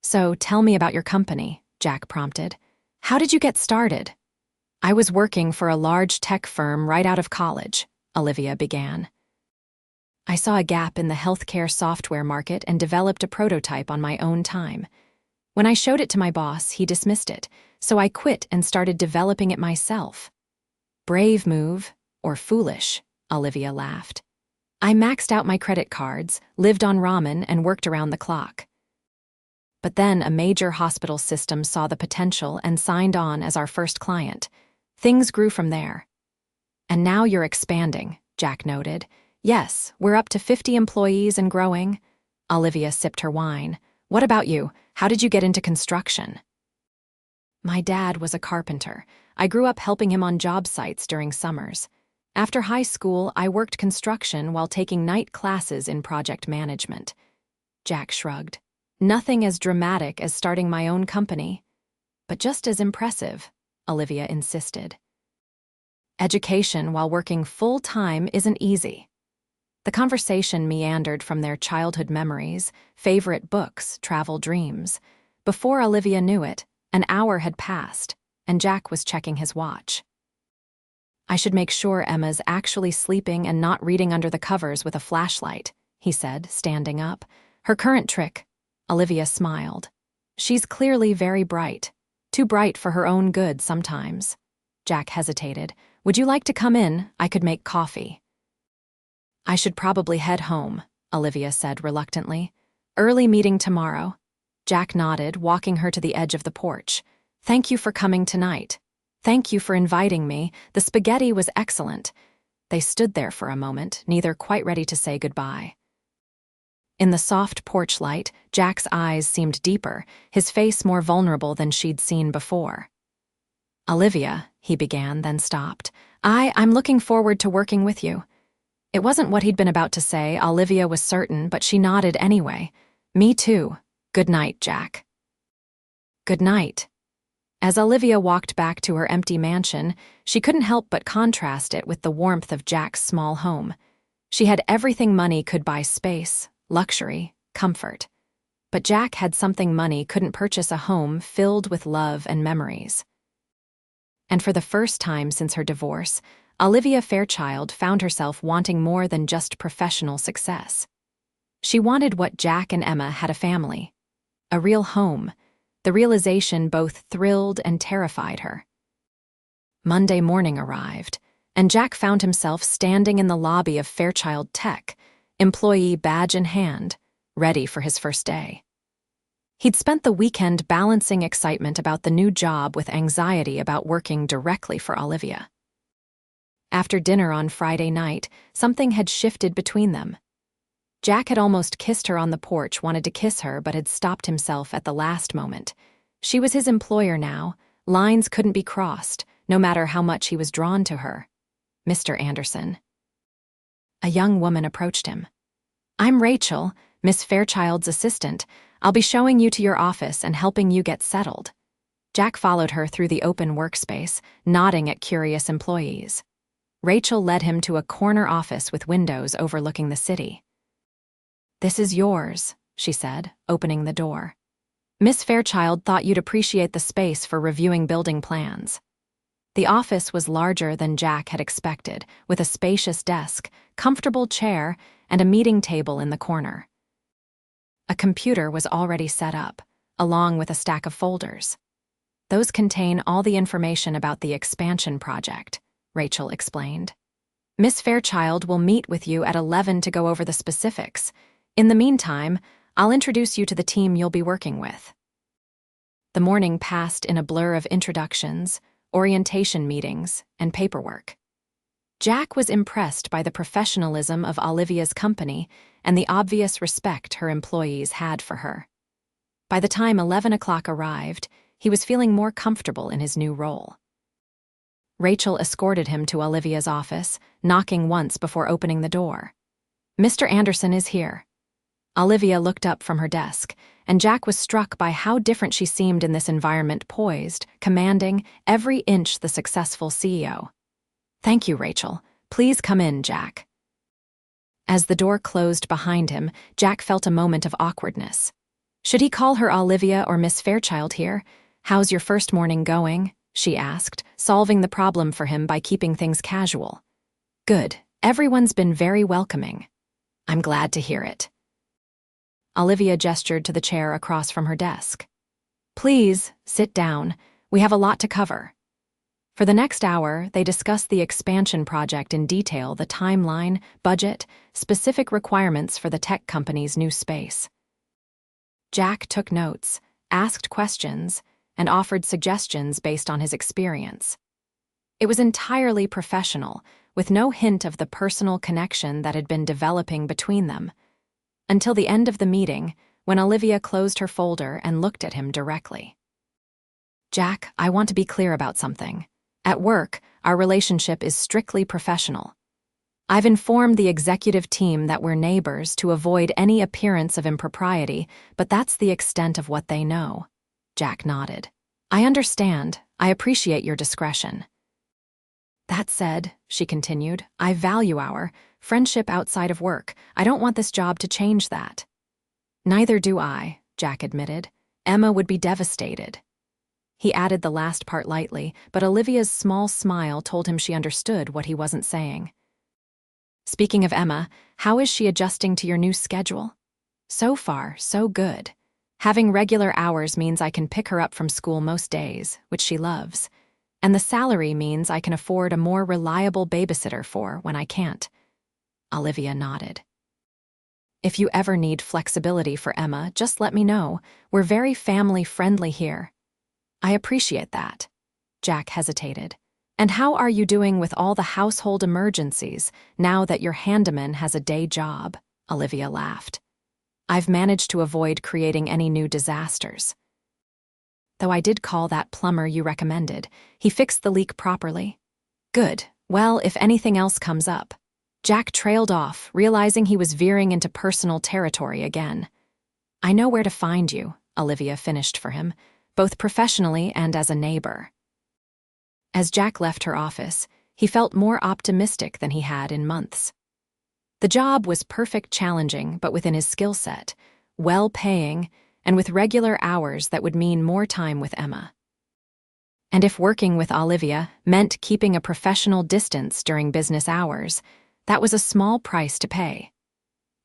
So, tell me about your company, Jack prompted. How did you get started? I was working for a large tech firm right out of college, Olivia began. I saw a gap in the healthcare software market and developed a prototype on my own time. When I showed it to my boss, he dismissed it, so I quit and started developing it myself. Brave move, or foolish, Olivia laughed. I maxed out my credit cards, lived on ramen, and worked around the clock. But then a major hospital system saw the potential and signed on as our first client. Things grew from there. And now you're expanding, Jack noted. Yes, we're up to 50 employees and growing. Olivia sipped her wine. What about you? How did you get into construction? My dad was a carpenter. I grew up helping him on job sites during summers. After high school, I worked construction while taking night classes in project management. Jack shrugged. Nothing as dramatic as starting my own company, but just as impressive, Olivia insisted. Education while working full-time isn't easy. The conversation meandered from their childhood memories, favorite books, travel dreams. Before Olivia knew it, an hour had passed, and Jack was checking his watch. I should make sure Emma's actually sleeping and not reading under the covers with a flashlight, he said, standing up. Her current trick. Olivia smiled. She's clearly very bright. Too bright for her own good sometimes. Jack hesitated. Would you like to come in? I could make coffee. I should probably head home, Olivia said reluctantly. Early meeting tomorrow. Jack nodded, walking her to the edge of the porch. Thank you for coming tonight. Thank you for inviting me. The spaghetti was excellent. They stood there for a moment, neither quite ready to say goodbye. In the soft porch light, Jack's eyes seemed deeper, his face more vulnerable than she'd seen before. Olivia, he began, then stopped. I'm looking forward to working with you. It wasn't what he'd been about to say, Olivia was certain, but she nodded anyway. Me too. Good night, Jack. Good night. As Olivia walked back to her empty mansion, she couldn't help but contrast it with the warmth of Jack's small home. She had everything money could buy: space, luxury, comfort. But Jack had something money couldn't purchase: a home filled with love and memories. And for the first time since her divorce, Olivia Fairchild found herself wanting more than just professional success. She wanted what Jack and Emma had: a family, a real home. The realization both thrilled and terrified her. Monday morning arrived, and Jack found himself standing in the lobby of Fairchild Tech, employee badge in hand, ready for his first day. He'd spent the weekend balancing excitement about the new job with anxiety about working directly for Olivia. After dinner on Friday night, something had shifted between them. Jack had almost kissed her on the porch, wanted to kiss her, but had stopped himself at the last moment. She was his employer now. Lines couldn't be crossed, no matter how much he was drawn to her. Mr. Anderson. A young woman approached him. I'm Rachel, Miss Fairchild's assistant. I'll be showing you to your office and helping you get settled. Jack followed her through the open workspace, nodding at curious employees. Rachel led him to a corner office with windows overlooking the city. This is yours, she said, opening the door. Miss Fairchild thought you'd appreciate the space for reviewing building plans. The office was larger than Jack had expected, with a spacious desk, comfortable chair, and a meeting table in the corner. A computer was already set up, along with a stack of folders. Those contain all the information about the expansion project, Rachel explained. Miss Fairchild will meet with you at 11 to go over the specifics. In the meantime, I'll introduce you to the team you'll be working with. The morning passed in a blur of introductions, orientation meetings, and paperwork. Jack was impressed by the professionalism of Olivia's company and the obvious respect her employees had for her. By the time 11 o'clock arrived, he was feeling more comfortable in his new role. Rachel escorted him to Olivia's office, knocking once before opening the door. Mr. Anderson is here. Olivia looked up from her desk, and Jack was struck by how different she seemed in this environment, poised, commanding, every inch the successful CEO. Thank you, Rachel. Please come in, Jack. As the door closed behind him, Jack felt a moment of awkwardness. Should he call her Olivia or Miss Fairchild here? How's your first morning going? She asked, solving the problem for him by keeping things casual. Good. Everyone's been very welcoming. I'm glad to hear it. Olivia gestured to the chair across from her desk. Please, sit down. We have a lot to cover. For the next hour, they discussed the expansion project in detail: the timeline, budget, specific requirements for the tech company's new space. Jack took notes, asked questions, and offered suggestions based on his experience. It was entirely professional, with no hint of the personal connection that had been developing between them. Until the end of the meeting, when Olivia closed her folder and looked at him directly. Jack, I want to be clear about something. At work, our relationship is strictly professional. I've informed the executive team that we're neighbors to avoid any appearance of impropriety, but that's the extent of what they know. Jack nodded. I understand. I appreciate your discretion. That said, she continued, I value our friendship outside of work. I don't want this job to change that. Neither do I, Jack admitted. Emma would be devastated. He added the last part lightly, but Olivia's small smile told him she understood what he wasn't saying. Speaking of Emma, how is she adjusting to your new schedule? So far, so good. Having regular hours means I can pick her up from school most days, which she loves. And the salary means I can afford a more reliable babysitter for when I can't. Olivia nodded. If you ever need flexibility for Emma, just let me know. We're very family-friendly here. I appreciate that. Jack hesitated. And how are you doing with all the household emergencies now that your handyman has a day job? Olivia laughed. I've managed to avoid creating any new disasters. Though I did call that plumber you recommended. He fixed the leak properly. Good. Well, if anything else comes up. Jack trailed off, realizing he was veering into personal territory again. I know where to find you, Olivia finished for him, both professionally and as a neighbor. As Jack left her office, he felt more optimistic than he had in months. The job was perfect challenging, but within his skill set, well-paying, and with regular hours that would mean more time with Emma. And if working with Olivia meant keeping a professional distance during business hours, that was a small price to pay.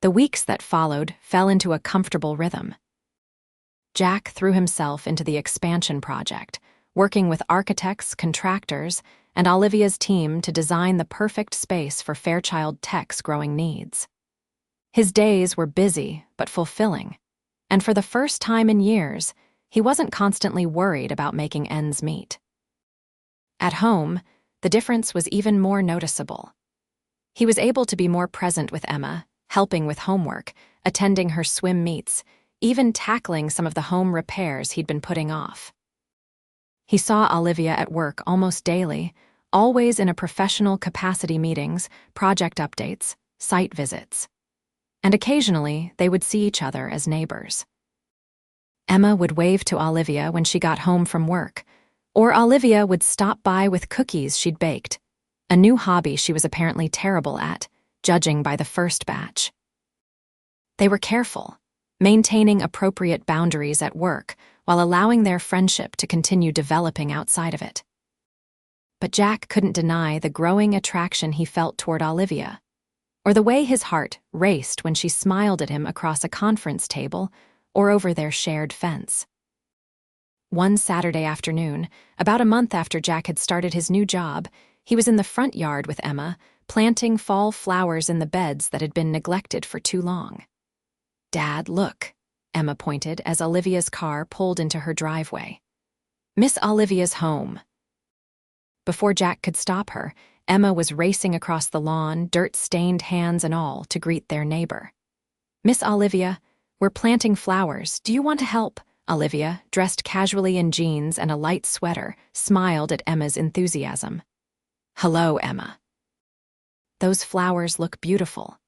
The weeks that followed fell into a comfortable rhythm. Jack threw himself into the expansion project, working with architects, contractors, and Olivia's team to design the perfect space for Fairchild Tech's growing needs. His days were busy but fulfilling, and for the first time in years, he wasn't constantly worried about making ends meet. At home, the difference was even more noticeable. He was able to be more present with Emma, helping with homework, attending her swim meets, even tackling some of the home repairs he'd been putting off. He saw Olivia at work almost daily, always in a professional capacity meetings, project updates, site visits. And occasionally, they would see each other as neighbors. Emma would wave to Olivia when she got home from work, or Olivia would stop by with cookies she'd baked, a new hobby she was apparently terrible at, judging by the first batch. They were careful, maintaining appropriate boundaries at work while allowing their friendship to continue developing outside of it. But Jack couldn't deny the growing attraction he felt toward Olivia, or the way his heart raced when she smiled at him across a conference table or over their shared fence. One Saturday afternoon, about a month after Jack had started his new job, he was in the front yard with Emma, planting fall flowers in the beds that had been neglected for too long. Dad, look, Emma pointed as Olivia's car pulled into her driveway. Miss Olivia's home. Before Jack could stop her, Emma was racing across the lawn, dirt-stained hands and all, to greet their neighbor. Miss Olivia, we're planting flowers. Do you want to help? Olivia, dressed casually in jeans and a light sweater, smiled at Emma's enthusiasm. Hello, Emma. Those flowers look beautiful.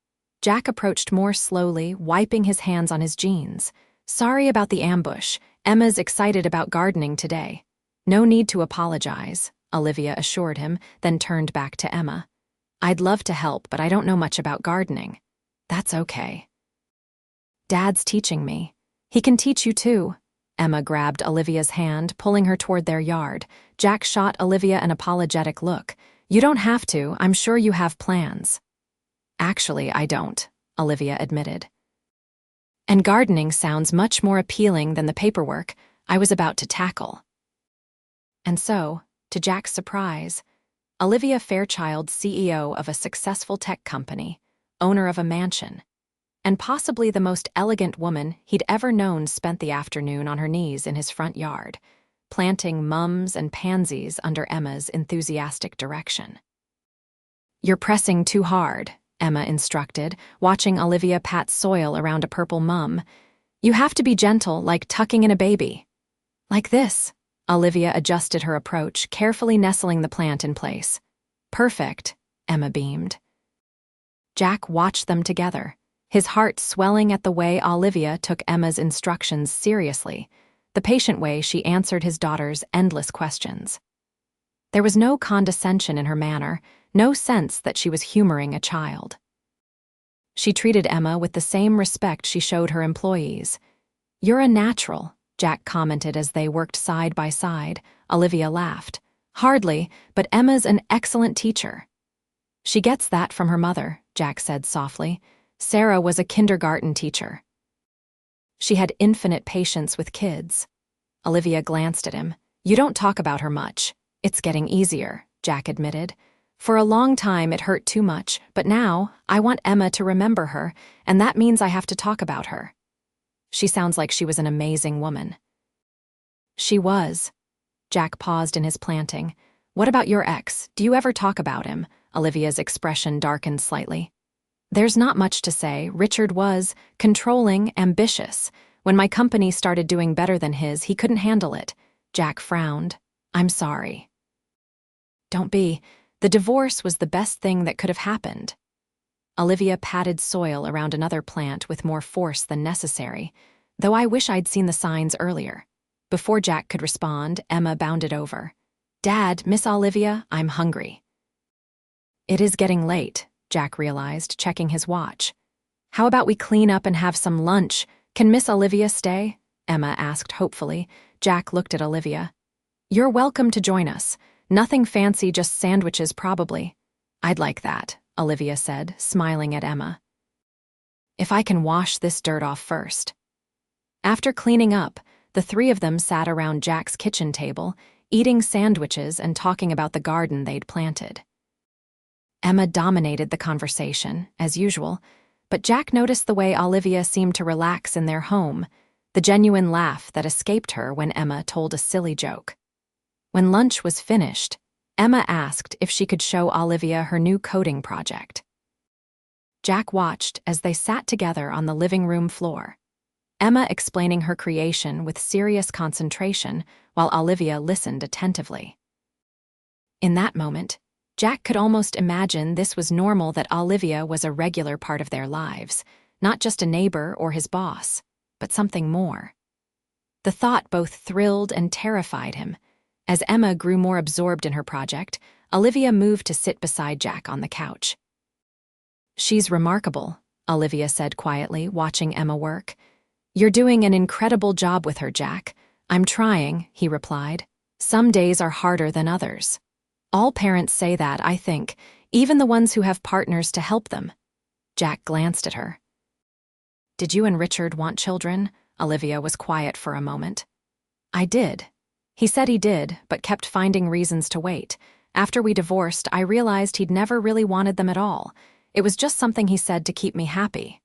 Jack approached more slowly, wiping his hands on his jeans. Sorry about the ambush. Emma's excited about gardening today. No need to apologize, Olivia assured him, then turned back to Emma. I'd love to help, but I don't know much about gardening. That's okay. Dad's teaching me. He can teach you too. Emma grabbed Olivia's hand, pulling her toward their yard. Jack shot Olivia an apologetic look. You don't have to. I'm sure you have plans. Actually, I don't, Olivia admitted. And gardening sounds much more appealing than the paperwork I was about to tackle. And so, to Jack's surprise, Olivia Fairchild, CEO of a successful tech company, owner of a mansion, and possibly the most elegant woman he'd ever known, spent the afternoon on her knees in his front yard, planting mums and pansies under Emma's enthusiastic direction. You're pressing too hard, Emma instructed, watching Olivia pat soil around a purple mum. You have to be gentle, like tucking in a baby. Like this. Olivia adjusted her approach, carefully nestling the plant in place. Perfect, Emma beamed. Jack watched them together, his heart swelling at the way Olivia took Emma's instructions seriously, the patient way she answered his daughter's endless questions. There was no condescension in her manner, no sense that she was humoring a child. She treated Emma with the same respect she showed her employees. You're a natural, Jack commented as they worked side by side. Olivia laughed. Hardly, but Emma's an excellent teacher. She gets that from her mother, Jack said softly. Sarah was a kindergarten teacher. She had infinite patience with kids. Olivia glanced at him. You don't talk about her much, It's getting easier, Jack admitted. For a long time it hurt too much, but now I want Emma to remember her, and that means I have to talk about her. She sounds like she was an amazing woman. She was. Jack paused in his planting. What about your ex? Do you ever talk about him? Olivia's expression darkened slightly. There's not much to say. Richard was controlling, ambitious. When my company started doing better than his, he couldn't handle it. Jack frowned. I'm sorry. Don't be. The divorce was the best thing that could have happened. Olivia patted soil around another plant with more force than necessary, though I wish I'd seen the signs earlier. Before Jack could respond, Emma bounded over. Dad, Miss Olivia, I'm hungry. It is getting late, Jack realized, checking his watch. How about we clean up and have some lunch? Can Miss Olivia stay? Emma asked hopefully. Jack looked at Olivia. You're welcome to join us. Nothing fancy, just sandwiches probably. I'd like that, Olivia said, smiling at Emma. If I can wash this dirt off first. After cleaning up, the three of them sat around Jack's kitchen table, eating sandwiches and talking about the garden they'd planted. Emma dominated the conversation, as usual, but Jack noticed the way Olivia seemed to relax in their home, the genuine laugh that escaped her when Emma told a silly joke. When lunch was finished, Emma asked if she could show Olivia her new coding project. Jack watched as they sat together on the living room floor, Emma explaining her creation with serious concentration while Olivia listened attentively. In that moment, Jack could almost imagine this was normal, that Olivia was a regular part of their lives, not just a neighbor or his boss, but something more. The thought both thrilled and terrified him. As Emma grew more absorbed in her project, Olivia moved to sit beside Jack on the couch. She's remarkable, Olivia said quietly, watching Emma work. You're doing an incredible job with her, Jack. I'm trying, he replied. Some days are harder than others. All parents say that, I think, even the ones who have partners to help them. Jack glanced at her. Did you and Richard want children? Olivia was quiet for a moment. I did. He said he did, but kept finding reasons to wait. After we divorced, I realized he'd never really wanted them at all. It was just something he said to keep me happy.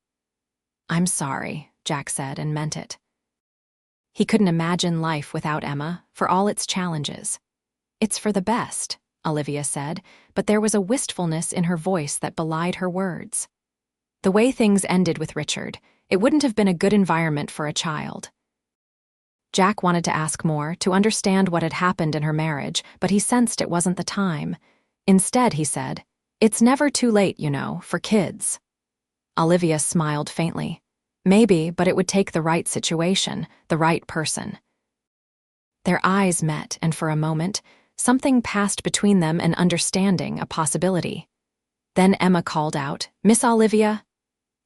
I'm sorry, Jack said, and meant it. He couldn't imagine life without Emma, for all its challenges. It's for the best, Olivia said, but there was a wistfulness in her voice that belied her words. The way things ended with Richard, it wouldn't have been a good environment for a child. Jack wanted to ask more, to understand what had happened in her marriage, but he sensed it wasn't the time. Instead, he said, It's never too late, you know, for kids. Olivia smiled faintly. Maybe, but it would take the right situation, the right person. Their eyes met, and for a moment, something passed between them, an understanding, a possibility. Then Emma called out, Miss Olivia?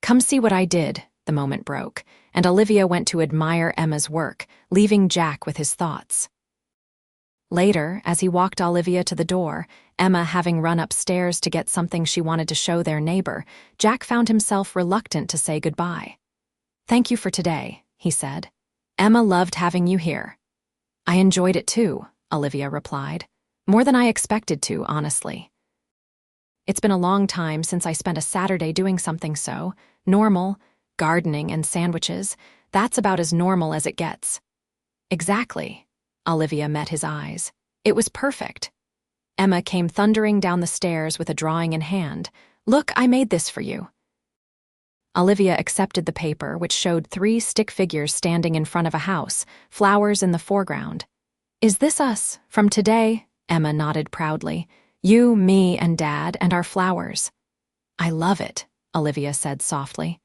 Come see what I did. The moment broke, and Olivia went to admire Emma's work, leaving Jack with his thoughts. Later, as he walked Olivia to the door, Emma having run upstairs to get something she wanted to show their neighbor, Jack found himself reluctant to say goodbye. Thank you for today, he said. Emma loved having you here. I enjoyed it too, Olivia replied. More than I expected to, honestly. It's been a long time since I spent a Saturday doing something so normal. Gardening and sandwiches, that's about as normal as it gets. Exactly. Olivia met his eyes. It was perfect. Emma came thundering down the stairs with a drawing in hand. Look, I made this for you. Olivia accepted the paper, which showed 3 stick figures standing in front of a house, flowers in the foreground. Is this us, from today? Emma nodded proudly. You, me, and Dad, and our flowers. I love it, Olivia said softly.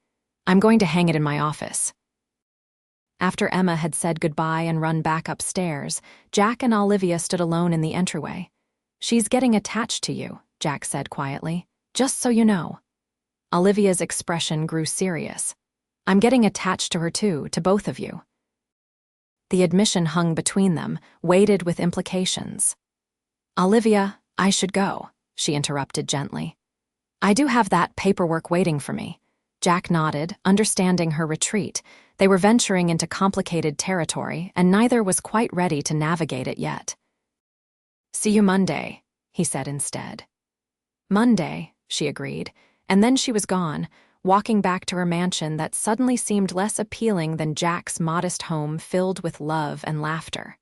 I'm going to hang it in my office. After Emma had said goodbye and run back upstairs, Jack and Olivia stood alone in the entryway. She's getting attached to you, Jack said quietly, just so you know. Olivia's expression grew serious. I'm getting attached to her too, to both of you. The admission hung between them, weighted with implications. Olivia, I should go, she interrupted gently. I do have that paperwork waiting for me. Jack nodded, understanding her retreat. They were venturing into complicated territory, and neither was quite ready to navigate it yet. See you Monday, he said instead. Monday, she agreed, and then she was gone, walking back to her mansion that suddenly seemed less appealing than Jack's modest home filled with love and laughter.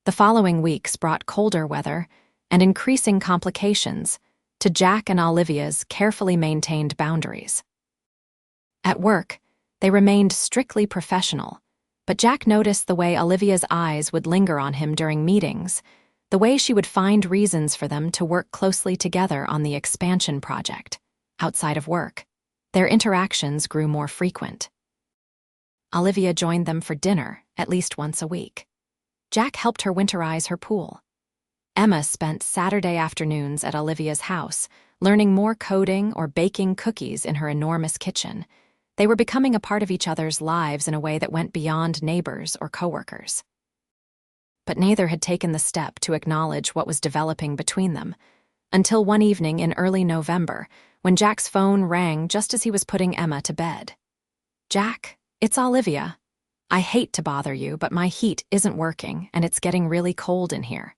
The following weeks brought colder weather and increasing complications to Jack and Olivia's carefully maintained boundaries. At work, they remained strictly professional, but Jack noticed the way Olivia's eyes would linger on him during meetings, the way she would find reasons for them to work closely together on the expansion project. Outside of work, their interactions grew more frequent. Olivia joined them for dinner at least once a week. Jack helped her winterize her pool. Emma spent Saturday afternoons at Olivia's house, learning more coding or baking cookies in her enormous kitchen. They were becoming a part of each other's lives in a way that went beyond neighbors or coworkers. But neither had taken the step to acknowledge what was developing between them, until one evening in early November, when Jack's phone rang just as he was putting Emma to bed. "Jack, it's Olivia. I hate to bother you, but my heat isn't working and it's getting really cold in here."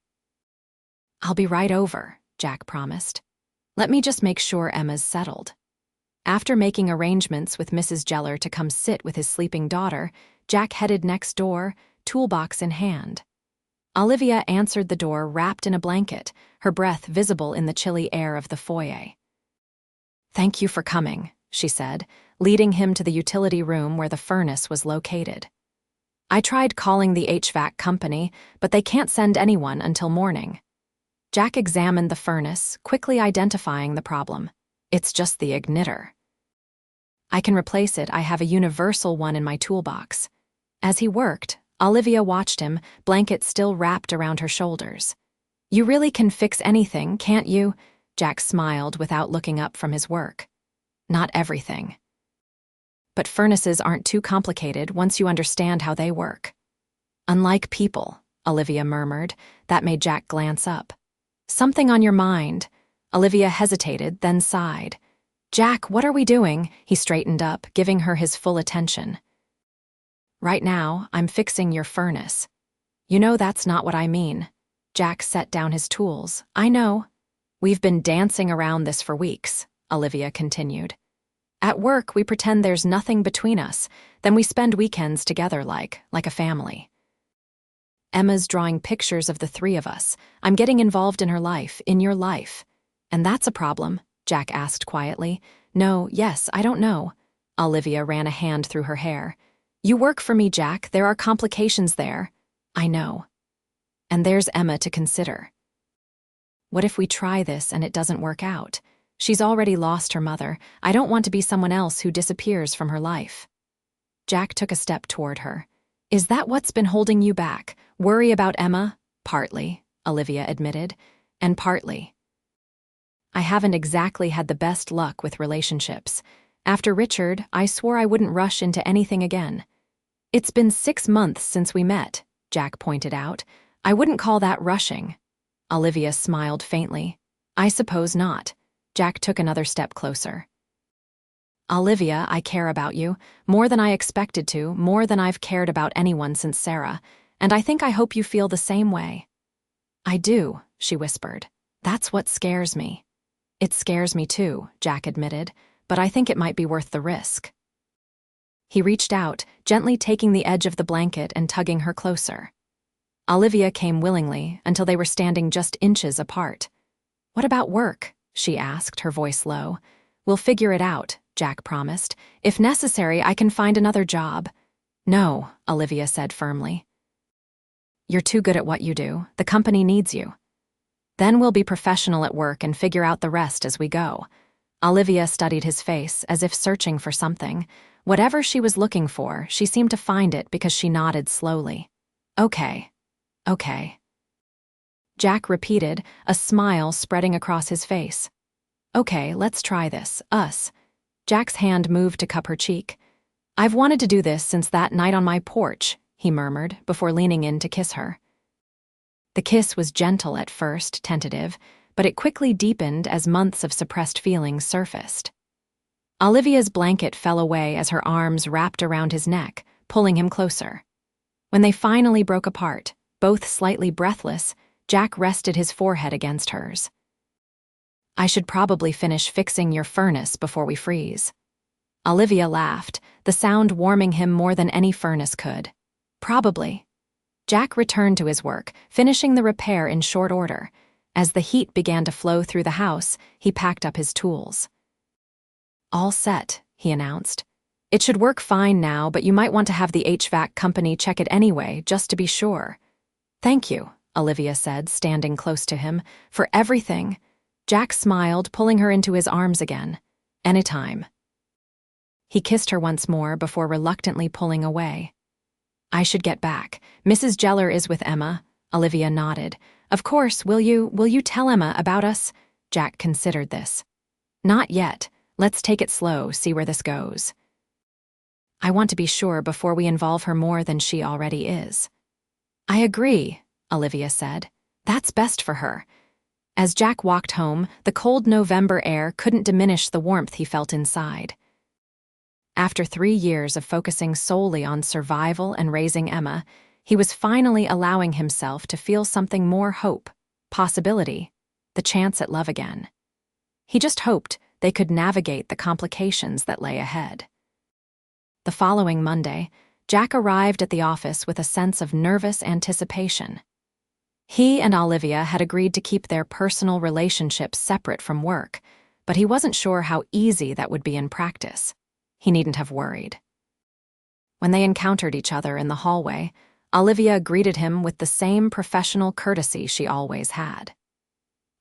"I'll be right over," Jack promised. "Let me just make sure Emma's settled." After making arrangements with Mrs. Geller to come sit with his sleeping daughter, Jack headed next door, toolbox in hand. Olivia answered the door wrapped in a blanket, her breath visible in the chilly air of the foyer. "Thank you for coming," she said, leading him to the utility room where the furnace was located. "I tried calling the HVAC company, but they can't send anyone until morning." Jack examined the furnace, quickly identifying the problem. "It's just the igniter." "I can replace it. I have a universal one in my toolbox." As he worked, Olivia watched him, blanket still wrapped around her shoulders. "You really can fix anything, can't you?" Jack smiled without looking up from his work. "Not everything. But furnaces aren't too complicated once you understand how they work." "Unlike people," Olivia murmured. That made Jack glance up. "Something on your mind?" Olivia hesitated, then sighed. "Jack, what are we doing?" He straightened up, giving her his full attention. "Right now, I'm fixing your furnace." "You know that's not what I mean." Jack set down his tools. "I know. We've been dancing around this for weeks," Olivia continued. "At work, we pretend there's nothing between us, then we spend weekends together like a family. Emma's drawing pictures of the three of us. I'm getting involved in her life, in your life." "And that's a problem?" Jack asked quietly. "No, yes, I don't know." Olivia ran a hand through her hair. "You work for me, Jack. There are complications there." "I know. And there's Emma to consider." "What if we try this and it doesn't work out? She's already lost her mother. I don't want to be someone else who disappears from her life." Jack took a step toward her. "Is that what's been holding you back? Worry about Emma?" "Partly," Olivia admitted. "And partly. I haven't exactly had the best luck with relationships. After Richard, I swore I wouldn't rush into anything again." "It's been 6 months since we met," Jack pointed out. "I wouldn't call that rushing." Olivia smiled faintly. "I suppose not." Jack took another step closer. "Olivia, I care about you, more than I expected to, more than I've cared about anyone since Sarah, and I think I hope you feel the same way." "I do," she whispered. "That's what scares me." "It scares me too," Jack admitted, "but I think it might be worth the risk." He reached out, gently taking the edge of the blanket and tugging her closer. Olivia came willingly until they were standing just inches apart. "What about work?" she asked, her voice low. "We'll figure it out," Jack promised. "If necessary, I can find another job." "No," Olivia said firmly. "You're too good at what you do. The company needs you." "Then we'll be professional at work and figure out the rest as we go." Olivia studied his face as if searching for something. Whatever she was looking for, she seemed to find it because she nodded slowly. "Okay. Okay." Jack repeated, a smile spreading across his face. "Okay, let's try this. Us." Jack's hand moved to cup her cheek. "I've wanted to do this since that night on my porch," he murmured, before leaning in to kiss her. The kiss was gentle at first, tentative, but it quickly deepened as months of suppressed feelings surfaced. Olivia's blanket fell away as her arms wrapped around his neck, pulling him closer. When they finally broke apart, both slightly breathless, Jack rested his forehead against hers. I should probably finish fixing your furnace before we freeze. Olivia laughed, the sound warming him more than any furnace could. Probably. Jack returned to his work, finishing the repair in short order. As the heat began to flow through the house, he packed up his tools. All set, he announced. It should work fine now, but you might want to have the HVAC company check it anyway, just to be sure. Thank you, Olivia said, standing close to him, for everything. Jack smiled, pulling her into his arms again. Anytime. He kissed her once more before reluctantly pulling away. I should get back. Mrs. Geller is with Emma. Olivia nodded. Of course, will you tell Emma about us? Jack considered this. Not yet. Let's take it slow, see where this goes. I want to be sure before we involve her more than she already is. I agree, Olivia said. That's best for her. As Jack walked home, the cold November air couldn't diminish the warmth he felt inside. After 3 years of focusing solely on survival and raising Emma, he was finally allowing himself to feel something more: hope, possibility, the chance at love again. He just hoped they could navigate the complications that lay ahead. The following Monday, Jack arrived at the office with a sense of nervous anticipation. He and Olivia had agreed to keep their personal relationships separate from work, but he wasn't sure how easy that would be in practice. He needn't have worried. When they encountered each other in the hallway, Olivia greeted him with the same professional courtesy she always had.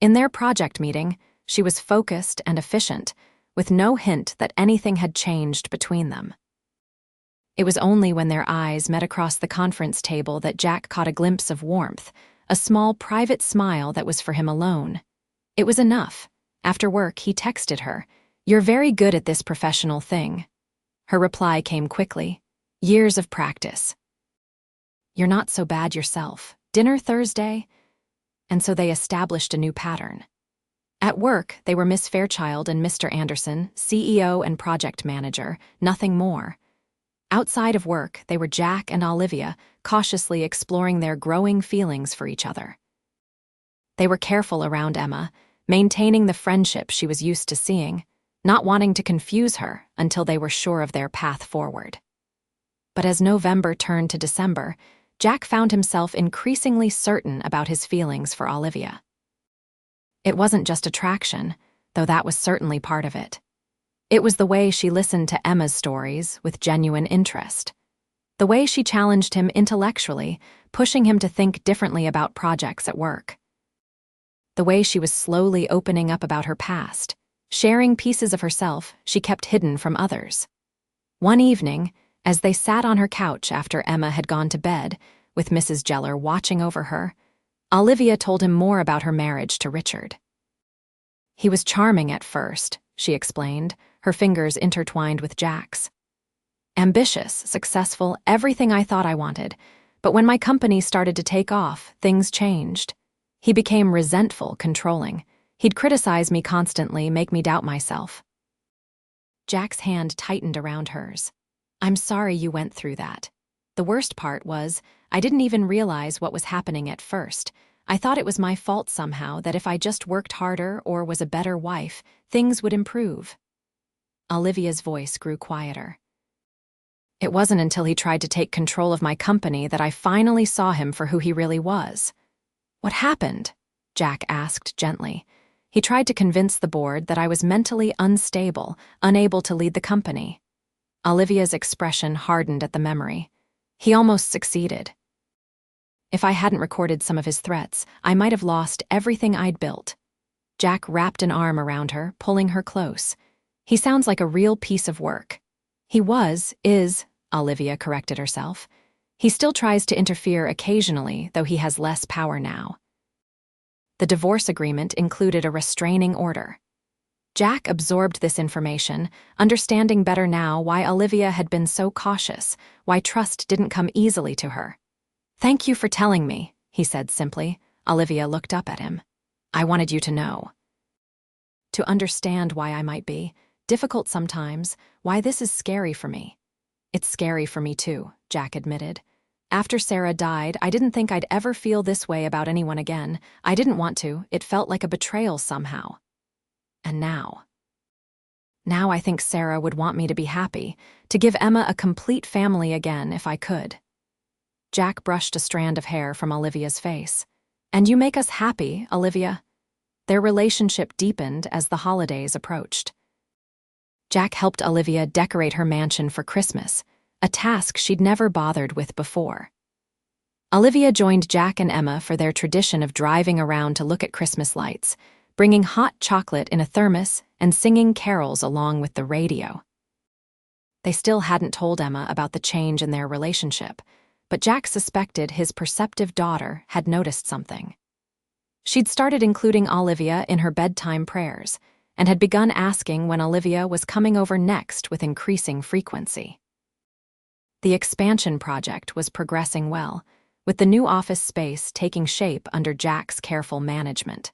In their project meeting, she was focused and efficient, with no hint that anything had changed between them. It was only when their eyes met across the conference table that Jack caught a glimpse of warmth, a small private smile that was for him alone. It was enough. After work, he texted her, "You're very good at this professional thing." Her reply came quickly, "Years of practice." "You're not so bad yourself. Dinner Thursday?" And so they established a new pattern. At work, they were Miss Fairchild and Mr. Anderson, CEO and project manager, nothing more. Outside of work, they were Jack and Olivia, cautiously exploring their growing feelings for each other. They were careful around Emma, maintaining the friendship she was used to seeing, not wanting to confuse her until they were sure of their path forward. But as November turned to December, Jack found himself increasingly certain about his feelings for Olivia. It wasn't just attraction, though that was certainly part of it. It was the way she listened to Emma's stories with genuine interest. The way she challenged him intellectually, pushing him to think differently about projects at work. The way she was slowly opening up about her past, sharing pieces of herself she kept hidden from others. One evening, as they sat on her couch after Emma had gone to bed, with Mrs. Geller watching over her, Olivia told him more about her marriage to Richard. He was charming at first, she explained, her fingers intertwined with Jack's. Ambitious, successful, everything I thought I wanted, but when my company started to take off, things changed. He became resentful, controlling. He'd criticize me constantly, make me doubt myself. Jack's hand tightened around hers. I'm sorry you went through that. The worst part was, I didn't even realize what was happening at first. I thought it was my fault somehow, that if I just worked harder or was a better wife, things would improve. Olivia's voice grew quieter. It wasn't until he tried to take control of my company that I finally saw him for who he really was. What happened? Jack asked gently. He tried to convince the board that I was mentally unstable, unable to lead the company. Olivia's expression hardened at the memory. He almost succeeded. If I hadn't recorded some of his threats, I might have lost everything I'd built. Jack wrapped an arm around her, pulling her close. He sounds like a real piece of work. He is, Olivia corrected herself. He still tries to interfere occasionally, though he has less power now. The divorce agreement included a restraining order. Jack absorbed this information, understanding better now why Olivia had been so cautious, why trust didn't come easily to her. Thank you for telling me, he said simply. Olivia looked up at him. I wanted you to know. To understand why I might be difficult sometimes, why this is scary for me. It's scary for me too, Jack admitted. After Sarah died, I didn't think I'd ever feel this way about anyone again. I didn't want to. It felt like a betrayal somehow. And now I think Sarah would want me to be happy, to give Emma a complete family again if I could. Jack brushed a strand of hair from Olivia's face. And you make us happy, Olivia. Their relationship deepened as the holidays approached. Jack helped Olivia decorate her mansion for Christmas, a task she'd never bothered with before. Olivia joined Jack and Emma for their tradition of driving around to look at Christmas lights, bringing hot chocolate in a thermos and singing carols along with the radio. They still hadn't told Emma about the change in their relationship, but Jack suspected his perceptive daughter had noticed something. She'd started including Olivia in her bedtime prayers and had begun asking when Olivia was coming over next with increasing frequency. The expansion project was progressing well, with the new office space taking shape under Jack's careful management.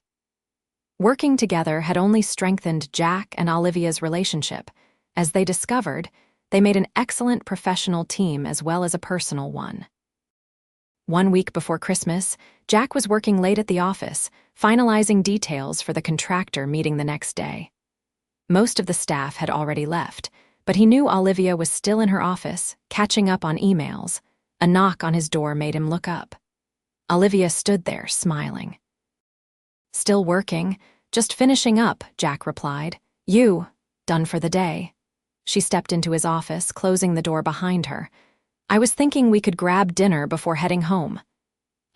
Working together had only strengthened Jack and Olivia's relationship. As they discovered, they made an excellent professional team as well as a personal one. 1 week before Christmas, Jack was working late at the office, finalizing details for the contractor meeting the next day. Most of the staff had already left, but he knew Olivia was still in her office, catching up on emails. A knock on his door made him look up. Olivia stood there, smiling. "Still working, just finishing up," Jack replied. "You, done for the day." She stepped into his office, closing the door behind her. "I was thinking we could grab dinner before heading home."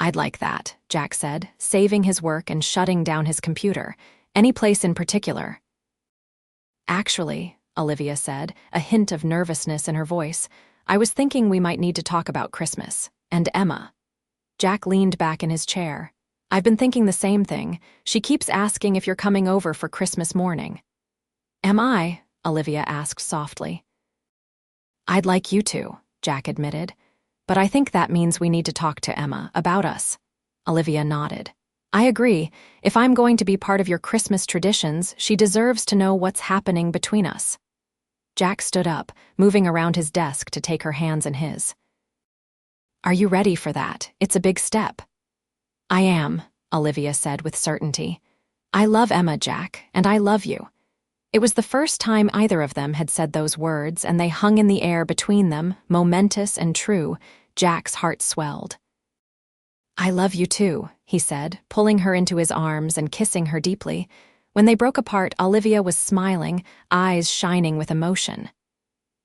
"I'd like that," Jack said, saving his work and shutting down his computer. "Any place in particular?" "Actually," Olivia said, a hint of nervousness in her voice, "I was thinking we might need to talk about Christmas, and Emma." Jack leaned back in his chair. "I've been thinking the same thing. She keeps asking if you're coming over for Christmas morning." "Am I?" Olivia asked softly. "I'd like you to," Jack admitted. "But I think that means we need to talk to Emma about us." Olivia nodded. "I agree. If I'm going to be part of your Christmas traditions, she deserves to know what's happening between us." Jack stood up, moving around his desk to take her hands in his. "Are you ready for that? It's a big step." "I am," Olivia said with certainty. "I love Emma, Jack, and I love you." It was the first time either of them had said those words, and they hung in the air between them, momentous and true. Jack's heart swelled. "I love you too," he said, pulling her into his arms and kissing her deeply. When they broke apart, Olivia was smiling, eyes shining with emotion.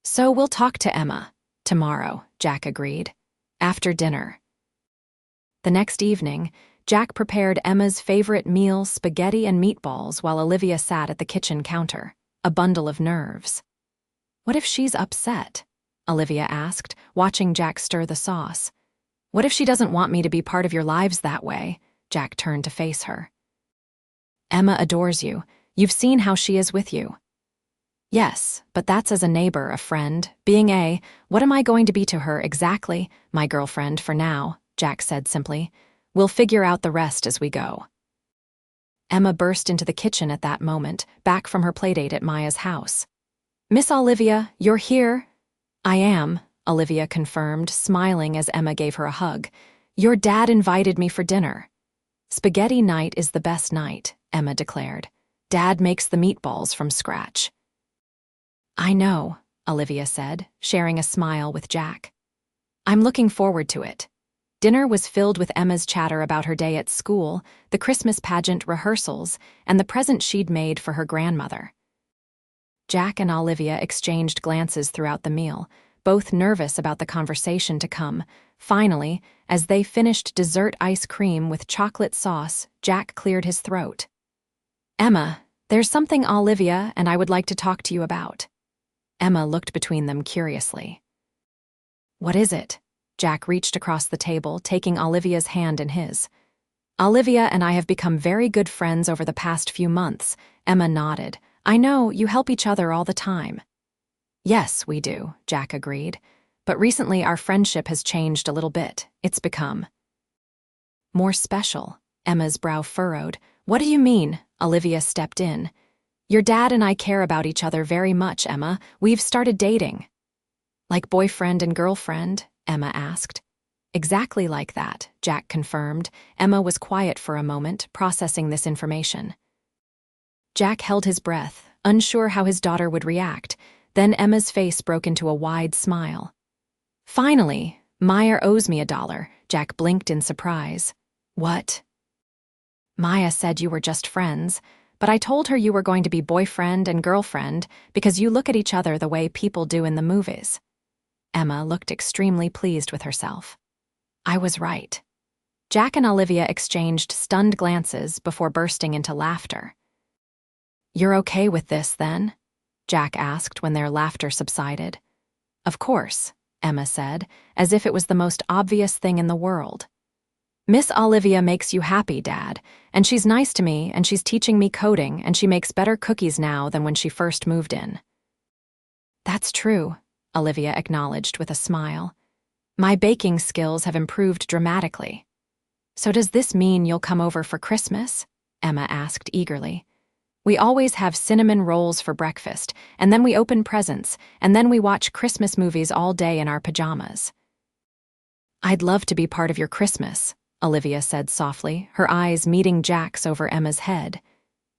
"So we'll talk to Emma tomorrow," Jack agreed. "After dinner." The next evening, Jack prepared Emma's favorite meal, spaghetti and meatballs, while Olivia sat at the kitchen counter, a bundle of nerves. "What if she's upset?" Olivia asked, watching Jack stir the sauce. "What if she doesn't want me to be part of your lives that way?" Jack turned to face her. "Emma adores you. You've seen how she is with you." "Yes, but that's as a neighbor, a friend. What am I going to be to her exactly? My girlfriend for now," Jack said simply. "We'll figure out the rest as we go." Emma burst into the kitchen at that moment, back from her playdate at Maya's house. "Miss Olivia, you're here?" "I am," Olivia confirmed, smiling as Emma gave her a hug. "Your dad invited me for dinner." "Spaghetti night is the best night," Emma declared. "Dad makes the meatballs from scratch." "I know," Olivia said, sharing a smile with Jack. "I'm looking forward to it." Dinner was filled with Emma's chatter about her day at school, the Christmas pageant rehearsals, and the present she'd made for her grandmother. Jack and Olivia exchanged glances throughout the meal, both nervous about the conversation to come. Finally, as they finished dessert ice cream with chocolate sauce, Jack cleared his throat. "Emma, there's something Olivia and I would like to talk to you about." Emma looked between them curiously. "What is it?" Jack reached across the table, taking Olivia's hand in his. "Olivia and I have become very good friends over the past few months," Emma nodded. "I know, you help each other all the time." "Yes, we do," Jack agreed. "But recently our friendship has changed a little bit. It's become more special." Emma's brow furrowed. "What do you mean?" Olivia stepped in. "Your dad and I care about each other very much, Emma. We've started dating." "Like boyfriend and girlfriend?" Emma asked. Exactly like that, Jack confirmed. Emma was quiet for a moment, processing this information. Jack held his breath, unsure how his daughter would react. Then Emma's face broke into a wide smile. Finally, Maya owes me $1, Jack blinked in surprise. What? Maya said you were just friends, but I told her you were going to be boyfriend and girlfriend because you look at each other the way people do in the movies. Emma looked extremely pleased with herself. I was right. Jack and Olivia exchanged stunned glances before bursting into laughter. You're okay with this, then? Jack asked when their laughter subsided. Of course, Emma said, as if it was the most obvious thing in the world. Miss Olivia makes you happy, Dad, and she's nice to me, and she's teaching me coding, and she makes better cookies now than when she first moved in. That's true, Olivia acknowledged with a smile. My baking skills have improved dramatically. So does this mean you'll come over for Christmas? Emma asked eagerly. We always have cinnamon rolls for breakfast, and then we open presents, and then we watch Christmas movies all day in our pajamas. I'd love to be part of your Christmas, Olivia said softly, her eyes meeting Jack's over Emma's head.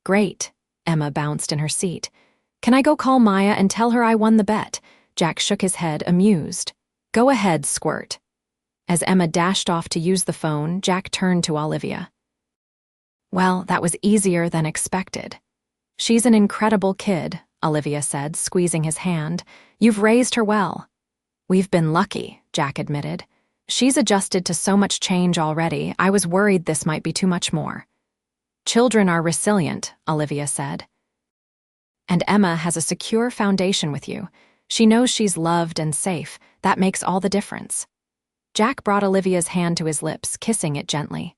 Great, Emma bounced in her seat. Can I go call Maya and tell her I won the bet? Jack shook his head, amused. Go ahead, Squirt. As Emma dashed off to use the phone, Jack turned to Olivia. Well, that was easier than expected. She's an incredible kid, Olivia said, squeezing his hand. You've raised her well. We've been lucky, Jack admitted. She's adjusted to so much change already, I was worried this might be too much more. Children are resilient, Olivia said. And Emma has a secure foundation with you. She knows she's loved and safe. That makes all the difference. Jack brought Olivia's hand to his lips, kissing it gently.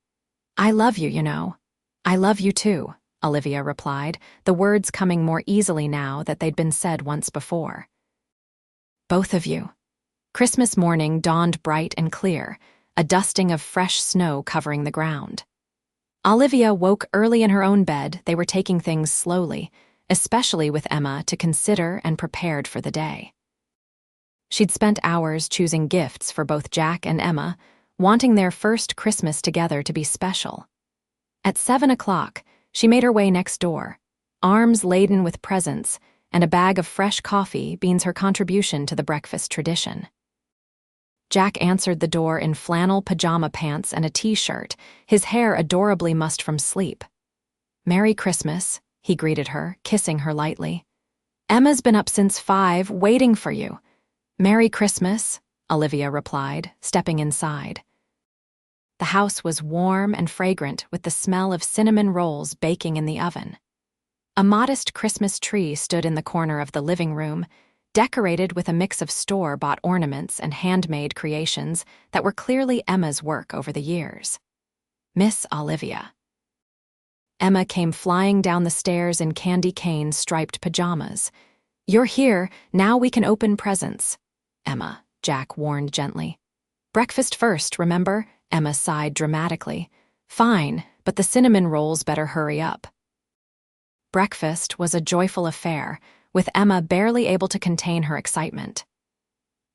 I love you, you know. I love you too, Olivia replied, the words coming more easily now that they'd been said once before. Both of you. Christmas morning dawned bright and clear, a dusting of fresh snow covering the ground. Olivia woke early in her own bed. They were taking things slowly, especially with Emma to consider and prepared for the day. She'd spent hours choosing gifts for both Jack and Emma, wanting their first Christmas together to be special. At 7 o'clock, she made her way next door, arms laden with presents and a bag of fresh coffee being her contribution to the breakfast tradition. Jack answered the door in flannel pajama pants and a t-shirt, his hair adorably mussed from sleep. Merry Christmas, he greeted her, kissing her lightly. Emma's been up since 5, waiting for you. Merry Christmas, Olivia replied, stepping inside. The house was warm and fragrant with the smell of cinnamon rolls baking in the oven. A modest Christmas tree stood in the corner of the living room, decorated with a mix of store-bought ornaments and handmade creations that were clearly Emma's work over the years. Miss Olivia. Emma came flying down the stairs in candy cane-striped pajamas. You're here, now we can open presents. Emma, Jack warned gently. Breakfast first, remember? Emma sighed dramatically. Fine, but the cinnamon rolls better hurry up. Breakfast was a joyful affair, with Emma barely able to contain her excitement.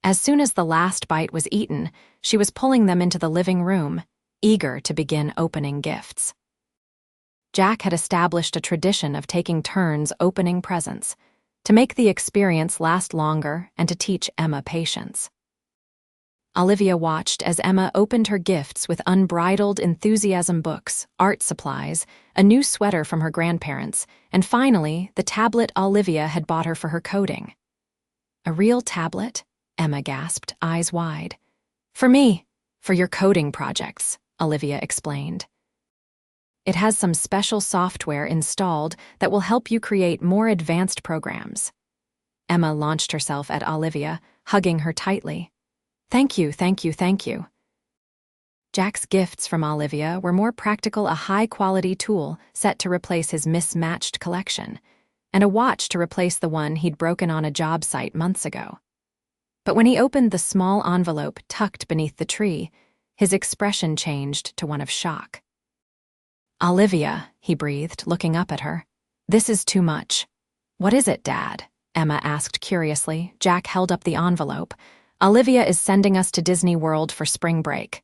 As soon as the last bite was eaten, she was pulling them into the living room, eager to begin opening gifts. Jack had established a tradition of taking turns opening presents, to make the experience last longer and to teach Emma patience. Olivia watched as Emma opened her gifts with unbridled enthusiasm: books, art supplies, a new sweater from her grandparents, and finally, the tablet Olivia had bought her for her coding. A real tablet? Emma gasped, eyes wide. For me, for your coding projects, Olivia explained. It has some special software installed that will help you create more advanced programs. Emma launched herself at Olivia, hugging her tightly. Thank you, thank you, thank you. Jack's gifts from Olivia were more practical: a high-quality tool set to replace his mismatched collection, and a watch to replace the one he'd broken on a job site months ago. But when he opened the small envelope tucked beneath the tree, his expression changed to one of shock. Olivia, he breathed, looking up at her. This is too much. What is it, Dad? Emma asked curiously. Jack held up the envelope. Olivia is sending us to Disney World for spring break.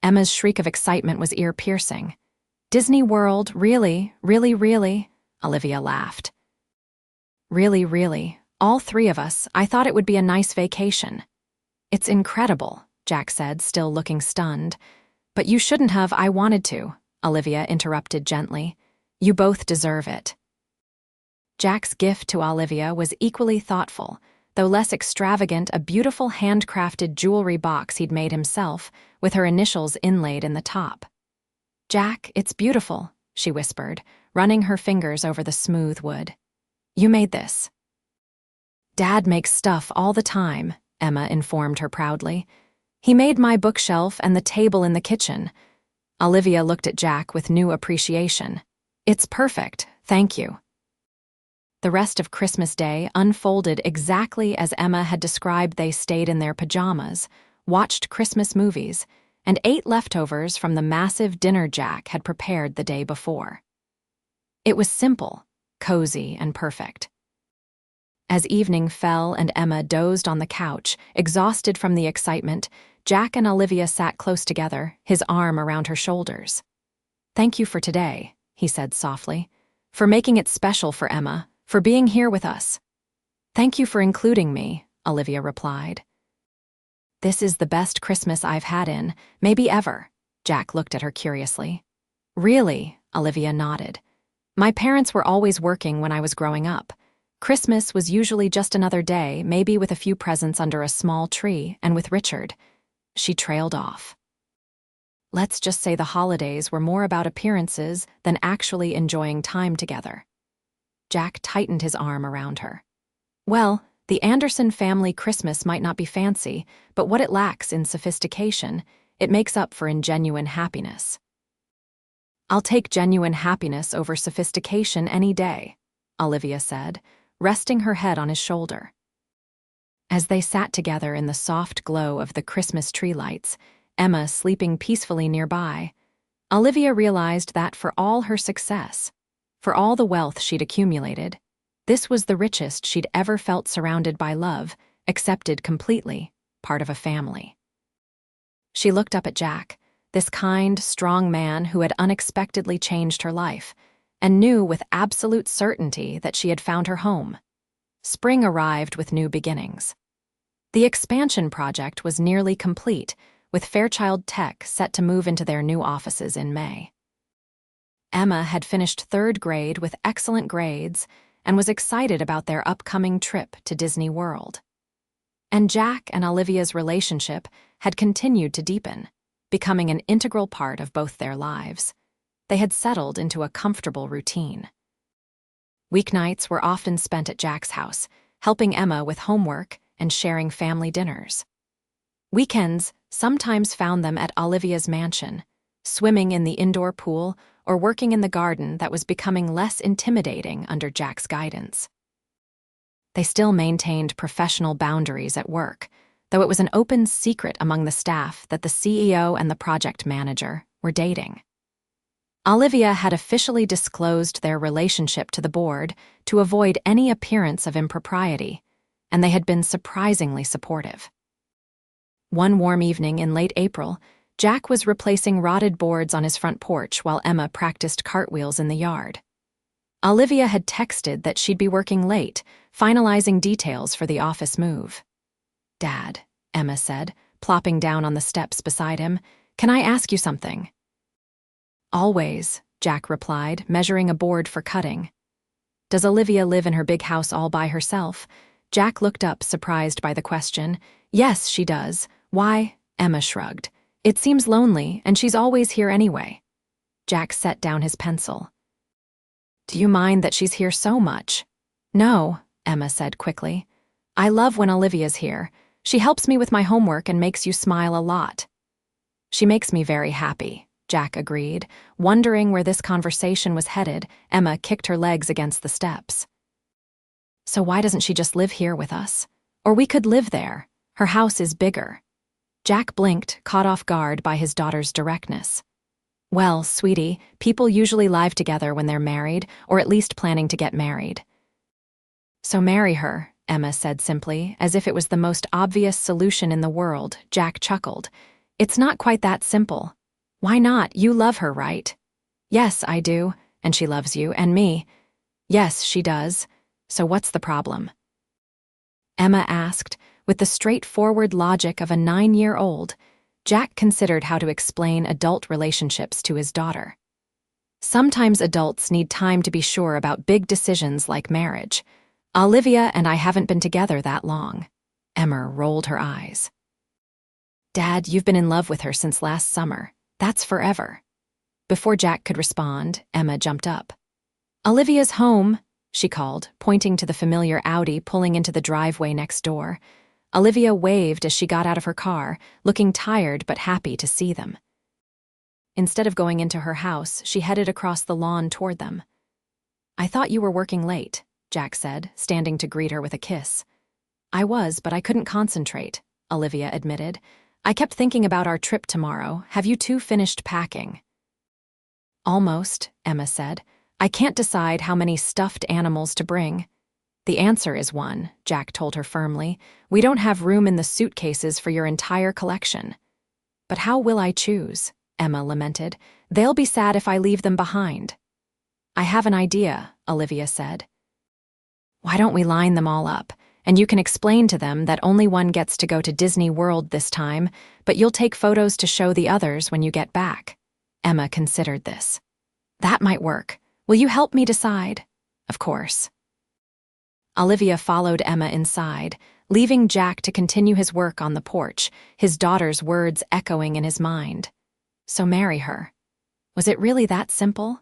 Emma's shriek of excitement was ear-piercing. Disney World, really, really, really? Olivia laughed. Really, really. All three of us. I thought it would be a nice vacation. It's incredible, Jack said, still looking stunned. But you shouldn't have. I wanted to, Olivia interrupted gently. You both deserve it. Jack's gift to Olivia was equally thoughtful, though less extravagant, a beautiful handcrafted jewelry box he'd made himself, with her initials inlaid in the top. Jack, it's beautiful, she whispered, running her fingers over the smooth wood. You made this. Dad makes stuff all the time, Emma informed her proudly. He made my bookshelf and the table in the kitchen. Olivia looked at Jack with new appreciation. It's perfect, thank you. The rest of Christmas Day unfolded exactly as Emma had described. They stayed in their pajamas, watched Christmas movies, and ate leftovers from the massive dinner Jack had prepared the day before. It was simple, cozy, and perfect. As evening fell and Emma dozed on the couch, exhausted from the excitement, Jack and Olivia sat close together, his arm around her shoulders. Thank you for today, he said softly, for making it special for Emma, for being here with us. Thank you for including me, Olivia replied. This is the best Christmas I've had in, maybe ever, Jack looked at her curiously. Really, Olivia nodded. My parents were always working when I was growing up. Christmas was usually just another day, maybe with a few presents under a small tree, and with Richard. She trailed off. Let's just say the holidays were more about appearances than actually enjoying time together. Jack tightened his arm around her. Well, the Anderson family Christmas might not be fancy, but what it lacks in sophistication, it makes up for in genuine happiness. I'll take genuine happiness over sophistication any day, Olivia said, resting her head on his shoulder. As they sat together in the soft glow of the Christmas tree lights, Emma sleeping peacefully nearby, Olivia realized that for all her success, for all the wealth she'd accumulated, this was the richest she'd ever felt, surrounded by love, accepted completely, part of a family. She looked up at Jack, this kind, strong man who had unexpectedly changed her life, and knew with absolute certainty that she had found her home. Spring arrived with new beginnings. The expansion project was nearly complete, with Fairchild Tech set to move into their new offices in May. Emma had finished third grade with excellent grades and was excited about their upcoming trip to Disney World. And Jack and Olivia's relationship had continued to deepen, becoming an integral part of both their lives. They had settled into a comfortable routine. Weeknights were often spent at Jack's house, helping Emma with homework and sharing family dinners. Weekends sometimes found them at Olivia's mansion, swimming in the indoor pool or working in the garden that was becoming less intimidating under Jack's guidance. They still maintained professional boundaries at work, though it was an open secret among the staff that the CEO and the project manager were dating. Olivia had officially disclosed their relationship to the board to avoid any appearance of impropriety, and they had been surprisingly supportive. One warm evening in late April, Jack was replacing rotted boards on his front porch while Emma practiced cartwheels in the yard. Olivia had texted that she'd be working late, finalizing details for the office move. Dad, Emma said, plopping down on the steps beside him, can I ask you something? Always, Jack replied, measuring a board for cutting. Does Olivia live in her big house all by herself? Jack looked up, surprised by the question. Yes, she does. Why? Emma shrugged. It seems lonely, and she's always here anyway. Jack set down his pencil. Do you mind that she's here so much? No, Emma said quickly. I love when Olivia's here. She helps me with my homework and makes you smile a lot. She makes me very happy, Jack agreed. Wondering where this conversation was headed, Emma kicked her legs against the steps. So why doesn't she just live here with us? Or we could live there. Her house is bigger. Jack blinked, caught off guard by his daughter's directness. Well, sweetie, people usually live together when they're married, or at least planning to get married. So marry her, Emma said simply, as if it was the most obvious solution in the world. Jack chuckled. It's not quite that simple. Why not? You love her, right? Yes, I do. And she loves you, and me. Yes, she does. So what's the problem? Emma asked, with the straightforward logic of a 9-year-old. Jack considered how to explain adult relationships to his daughter. Sometimes adults need time to be sure about big decisions like marriage. Olivia and I haven't been together that long. Emma rolled her eyes. Dad, you've been in love with her since last summer. That's forever. Before Jack could respond, Emma jumped up. Olivia's home, she called, pointing to the familiar Audi pulling into the driveway next door. Olivia waved as she got out of her car, looking tired but happy to see them. Instead of going into her house, she headed across the lawn toward them. I thought you were working late, Jack said, standing to greet her with a kiss. I was, but I couldn't concentrate, Olivia admitted. I kept thinking about our trip tomorrow. Have you two finished packing? Almost, Emma said. I can't decide how many stuffed animals to bring. The answer is one, Jack told her firmly. We don't have room in the suitcases for your entire collection. But how will I choose? Emma lamented. They'll be sad if I leave them behind. I have an idea, Olivia said. Why don't we line them all up, and you can explain to them that only one gets to go to Disney World this time, but you'll take photos to show the others when you get back. Emma considered this. That might work. Will you help me decide? Of course. Olivia followed Emma inside, leaving Jack to continue his work on the porch, his daughter's words echoing in his mind. So marry her. Was it really that simple?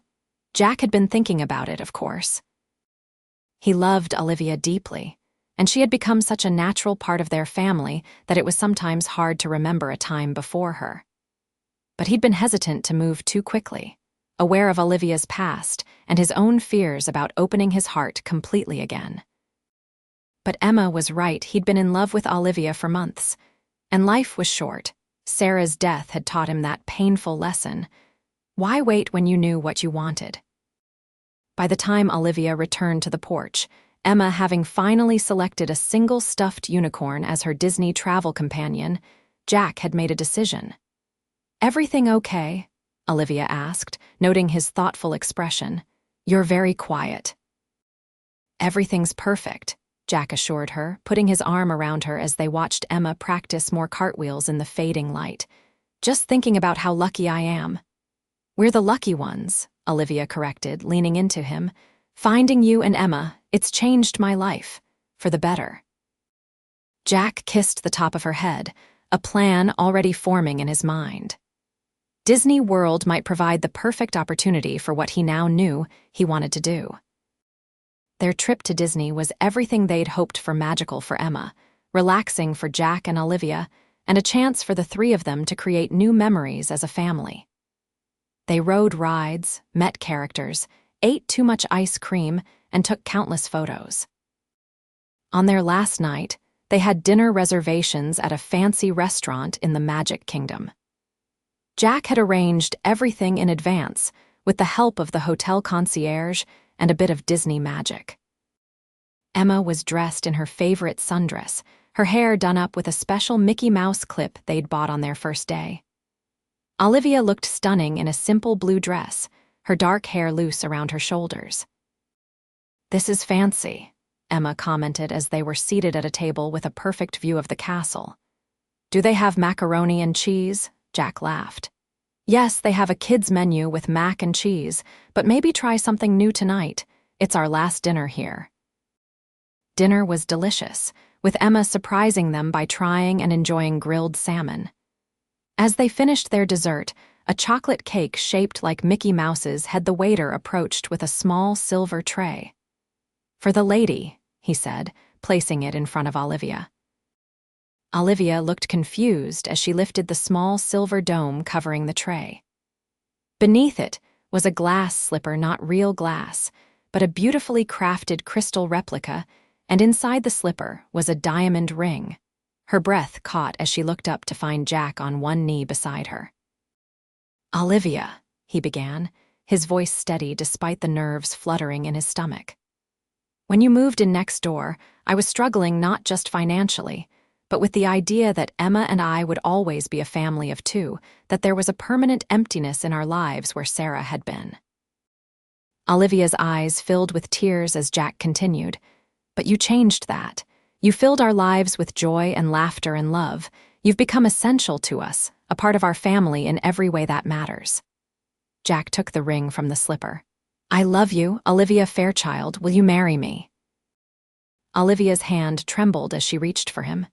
Jack had been thinking about it, of course. He loved Olivia deeply, and she had become such a natural part of their family that it was sometimes hard to remember a time before her. But he'd been hesitant to move too quickly, aware of Olivia's past and his own fears about opening his heart completely again. But Emma was right. He'd been in love with Olivia for months, and life was short. Sarah's death had taught him that painful lesson. Why wait when you knew what you wanted? By the time Olivia returned to the porch, Emma having finally selected a single stuffed unicorn as her Disney travel companion, Jack had made a decision. Everything okay? Olivia asked, noting his thoughtful expression. You're very quiet. Everything's perfect, Jack assured her, putting his arm around her as they watched Emma practice more cartwheels in the fading light. Just thinking about how lucky I am. We're the lucky ones, Olivia corrected, leaning into him. Finding you and Emma, it's changed my life, for the better. Jack kissed the top of her head, a plan already forming in his mind. Disney World might provide the perfect opportunity for what he now knew he wanted to do. Their trip to Disney was everything they'd hoped for. Magical for Emma, relaxing for Jack and Olivia, and a chance for the three of them to create new memories as a family. They rode rides, met characters, ate too much ice cream, and took countless photos. On their last night, they had dinner reservations at a fancy restaurant in the Magic Kingdom. Jack had arranged everything in advance with the help of the hotel concierge and a bit of Disney magic. Emma was dressed in her favorite sundress, her hair done up with a special Mickey Mouse clip they'd bought on their first day. Olivia looked stunning in a simple blue dress, her dark hair loose around her shoulders. This is fancy, Emma commented as they were seated at a table with a perfect view of the castle. Do they have macaroni and cheese? Jack laughed. Yes, they have a kids' menu with mac and cheese, but maybe try something new tonight. It's our last dinner here. Dinner was delicious, with Emma surprising them by trying and enjoying grilled salmon. As they finished their dessert, a chocolate cake shaped like Mickey Mouse's had the waiter approached with a small silver tray. For the lady, he said, placing it in front of Olivia. Olivia looked confused as she lifted the small silver dome covering the tray. Beneath it was a glass slipper, not real glass, but a beautifully crafted crystal replica, and inside the slipper was a diamond ring. Her breath caught as she looked up to find Jack on one knee beside her. Olivia, he began, his voice steady despite the nerves fluttering in his stomach. When you moved in next door, I was struggling not just financially, but with the idea that Emma and I would always be a family of two, that there was a permanent emptiness in our lives where Sarah had been. Olivia's eyes filled with tears as Jack continued. But you changed that. You filled our lives with joy and laughter and love. You've become essential to us, a part of our family in every way that matters. Jack took the ring from the slipper. I love you, Olivia Fairchild. Will you marry me? Olivia's hand trembled as she reached for him.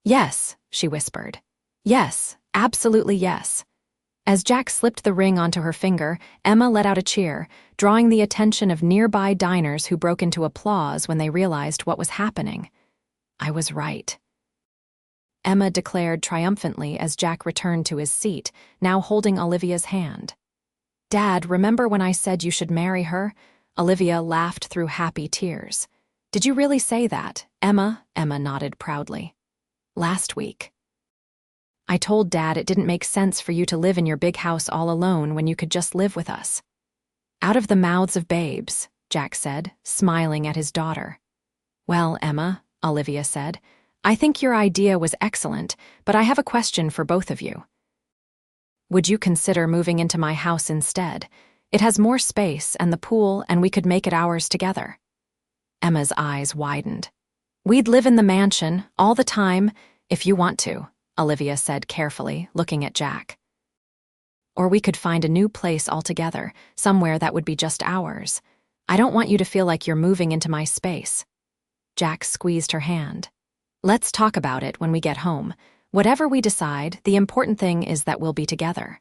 Yes, she whispered. Yes, absolutely yes. As Jack slipped the ring onto her finger, Emma let out a cheer, drawing the attention of nearby diners who broke into applause when they realized what was happening. I was right. Emma declared triumphantly as Jack returned to his seat, now holding Olivia's hand. Dad, remember when I said you should marry her? Olivia laughed through happy tears. Did you really say that, Emma? Emma nodded proudly. Last week. I told Dad it didn't make sense for you to live in your big house all alone when you could just live with us. Out of the mouths of babes, Jack said, smiling at his daughter. Well, Emma, Olivia said, I think your idea was excellent, but I have a question for both of you. Would you consider moving into my house instead? It has more space and the pool, and we could make it ours together. Emma's eyes widened. We'd live in the mansion, all the time, if you want to, Olivia said carefully, looking at Jack. Or we could find a new place altogether, somewhere that would be just ours. I don't want you to feel like you're moving into my space. Jack squeezed her hand. Let's talk about it when we get home. Whatever we decide, the important thing is that we'll be together.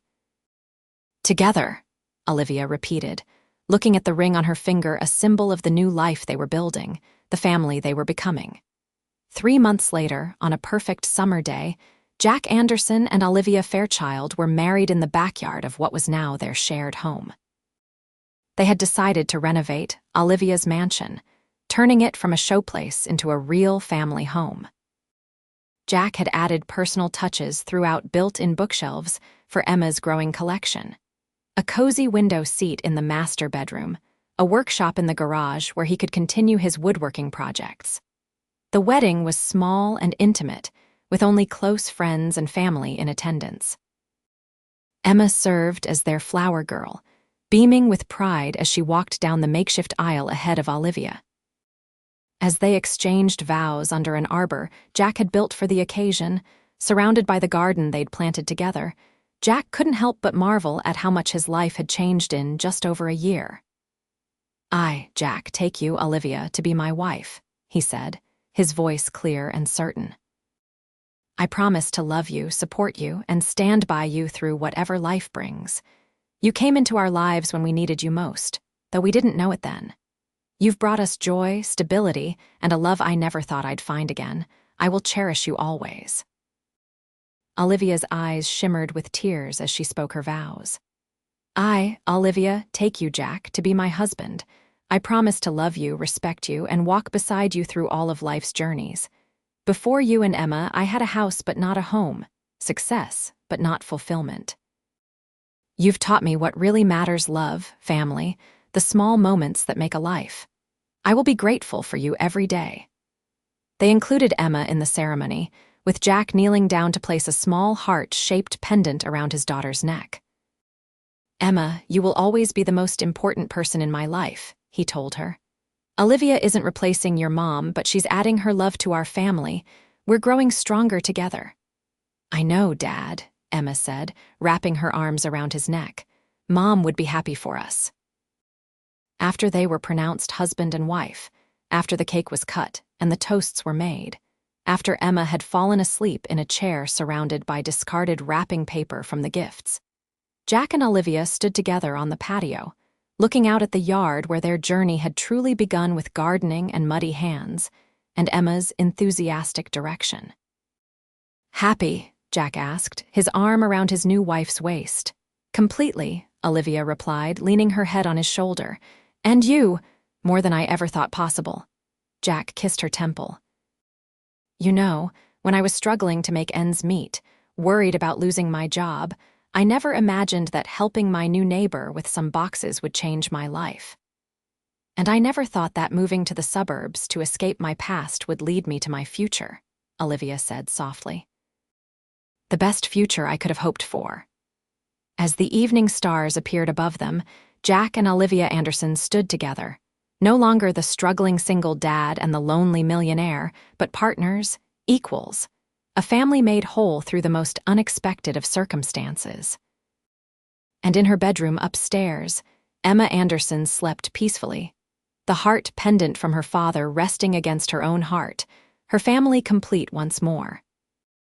Together, Olivia repeated, looking at the ring on her finger, a symbol of the new life they were building, the family they were becoming. 3 months later, on a perfect summer day, Jack Anderson and Olivia Fairchild were married in the backyard of what was now their shared home. They had decided to renovate Olivia's mansion, turning it from a showplace into a real family home. Jack had added personal touches throughout built-in bookshelves for Emma's growing collection. A cozy window seat in the master bedroom, a workshop in the garage where he could continue his woodworking projects. The wedding was small and intimate, with only close friends and family in attendance. Emma served as their flower girl, beaming with pride as she walked down the makeshift aisle ahead of Olivia. As they exchanged vows under an arbor Jack had built for the occasion, surrounded by the garden they'd planted together, Jack couldn't help but marvel at how much his life had changed in just over a year. I, Jack, take you, Olivia, to be my wife, he said, his voice clear and certain. I promise to love you, support you, and stand by you through whatever life brings. You came into our lives when we needed you most, though we didn't know it then. You've brought us joy, stability, and a love I never thought I'd find again. I will cherish you always. Olivia's eyes shimmered with tears as she spoke her vows. I, Olivia, take you, Jack, to be my husband. I promise to love you, respect you, and walk beside you through all of life's journeys. Before you and Emma, I had a house but not a home, success but not fulfillment. You've taught me what really matters: love, family, the small moments that make a life. I will be grateful for you every day. They included Emma in the ceremony, with Jack kneeling down to place a small heart-shaped pendant around his daughter's neck. Emma, you will always be the most important person in my life, he told her. Olivia isn't replacing your mom, but she's adding her love to our family. We're growing stronger together. I know, Dad, Emma said, wrapping her arms around his neck. Mom would be happy for us. After they were pronounced husband and wife, after the cake was cut and the toasts were made, after Emma had fallen asleep in a chair surrounded by discarded wrapping paper from the gifts, Jack and Olivia stood together on the patio, looking out at the yard where their journey had truly begun with gardening and muddy hands, and Emma's enthusiastic direction. Happy? Jack asked, his arm around his new wife's waist. Completely, Olivia replied, leaning her head on his shoulder. And you, more than I ever thought possible. Jack kissed her temple. You know, when I was struggling to make ends meet, worried about losing my job, I never imagined that helping my new neighbor with some boxes would change my life. And I never thought that moving to the suburbs to escape my past would lead me to my future, Olivia said softly. The best future I could have hoped for. As the evening stars appeared above them, Jack and Olivia Anderson stood together, no longer the struggling single dad and the lonely millionaire, but partners, equals, a family made whole through the most unexpected of circumstances. And in her bedroom upstairs, Emma Anderson slept peacefully, the heart pendant from her father resting against her own heart, her family complete once more.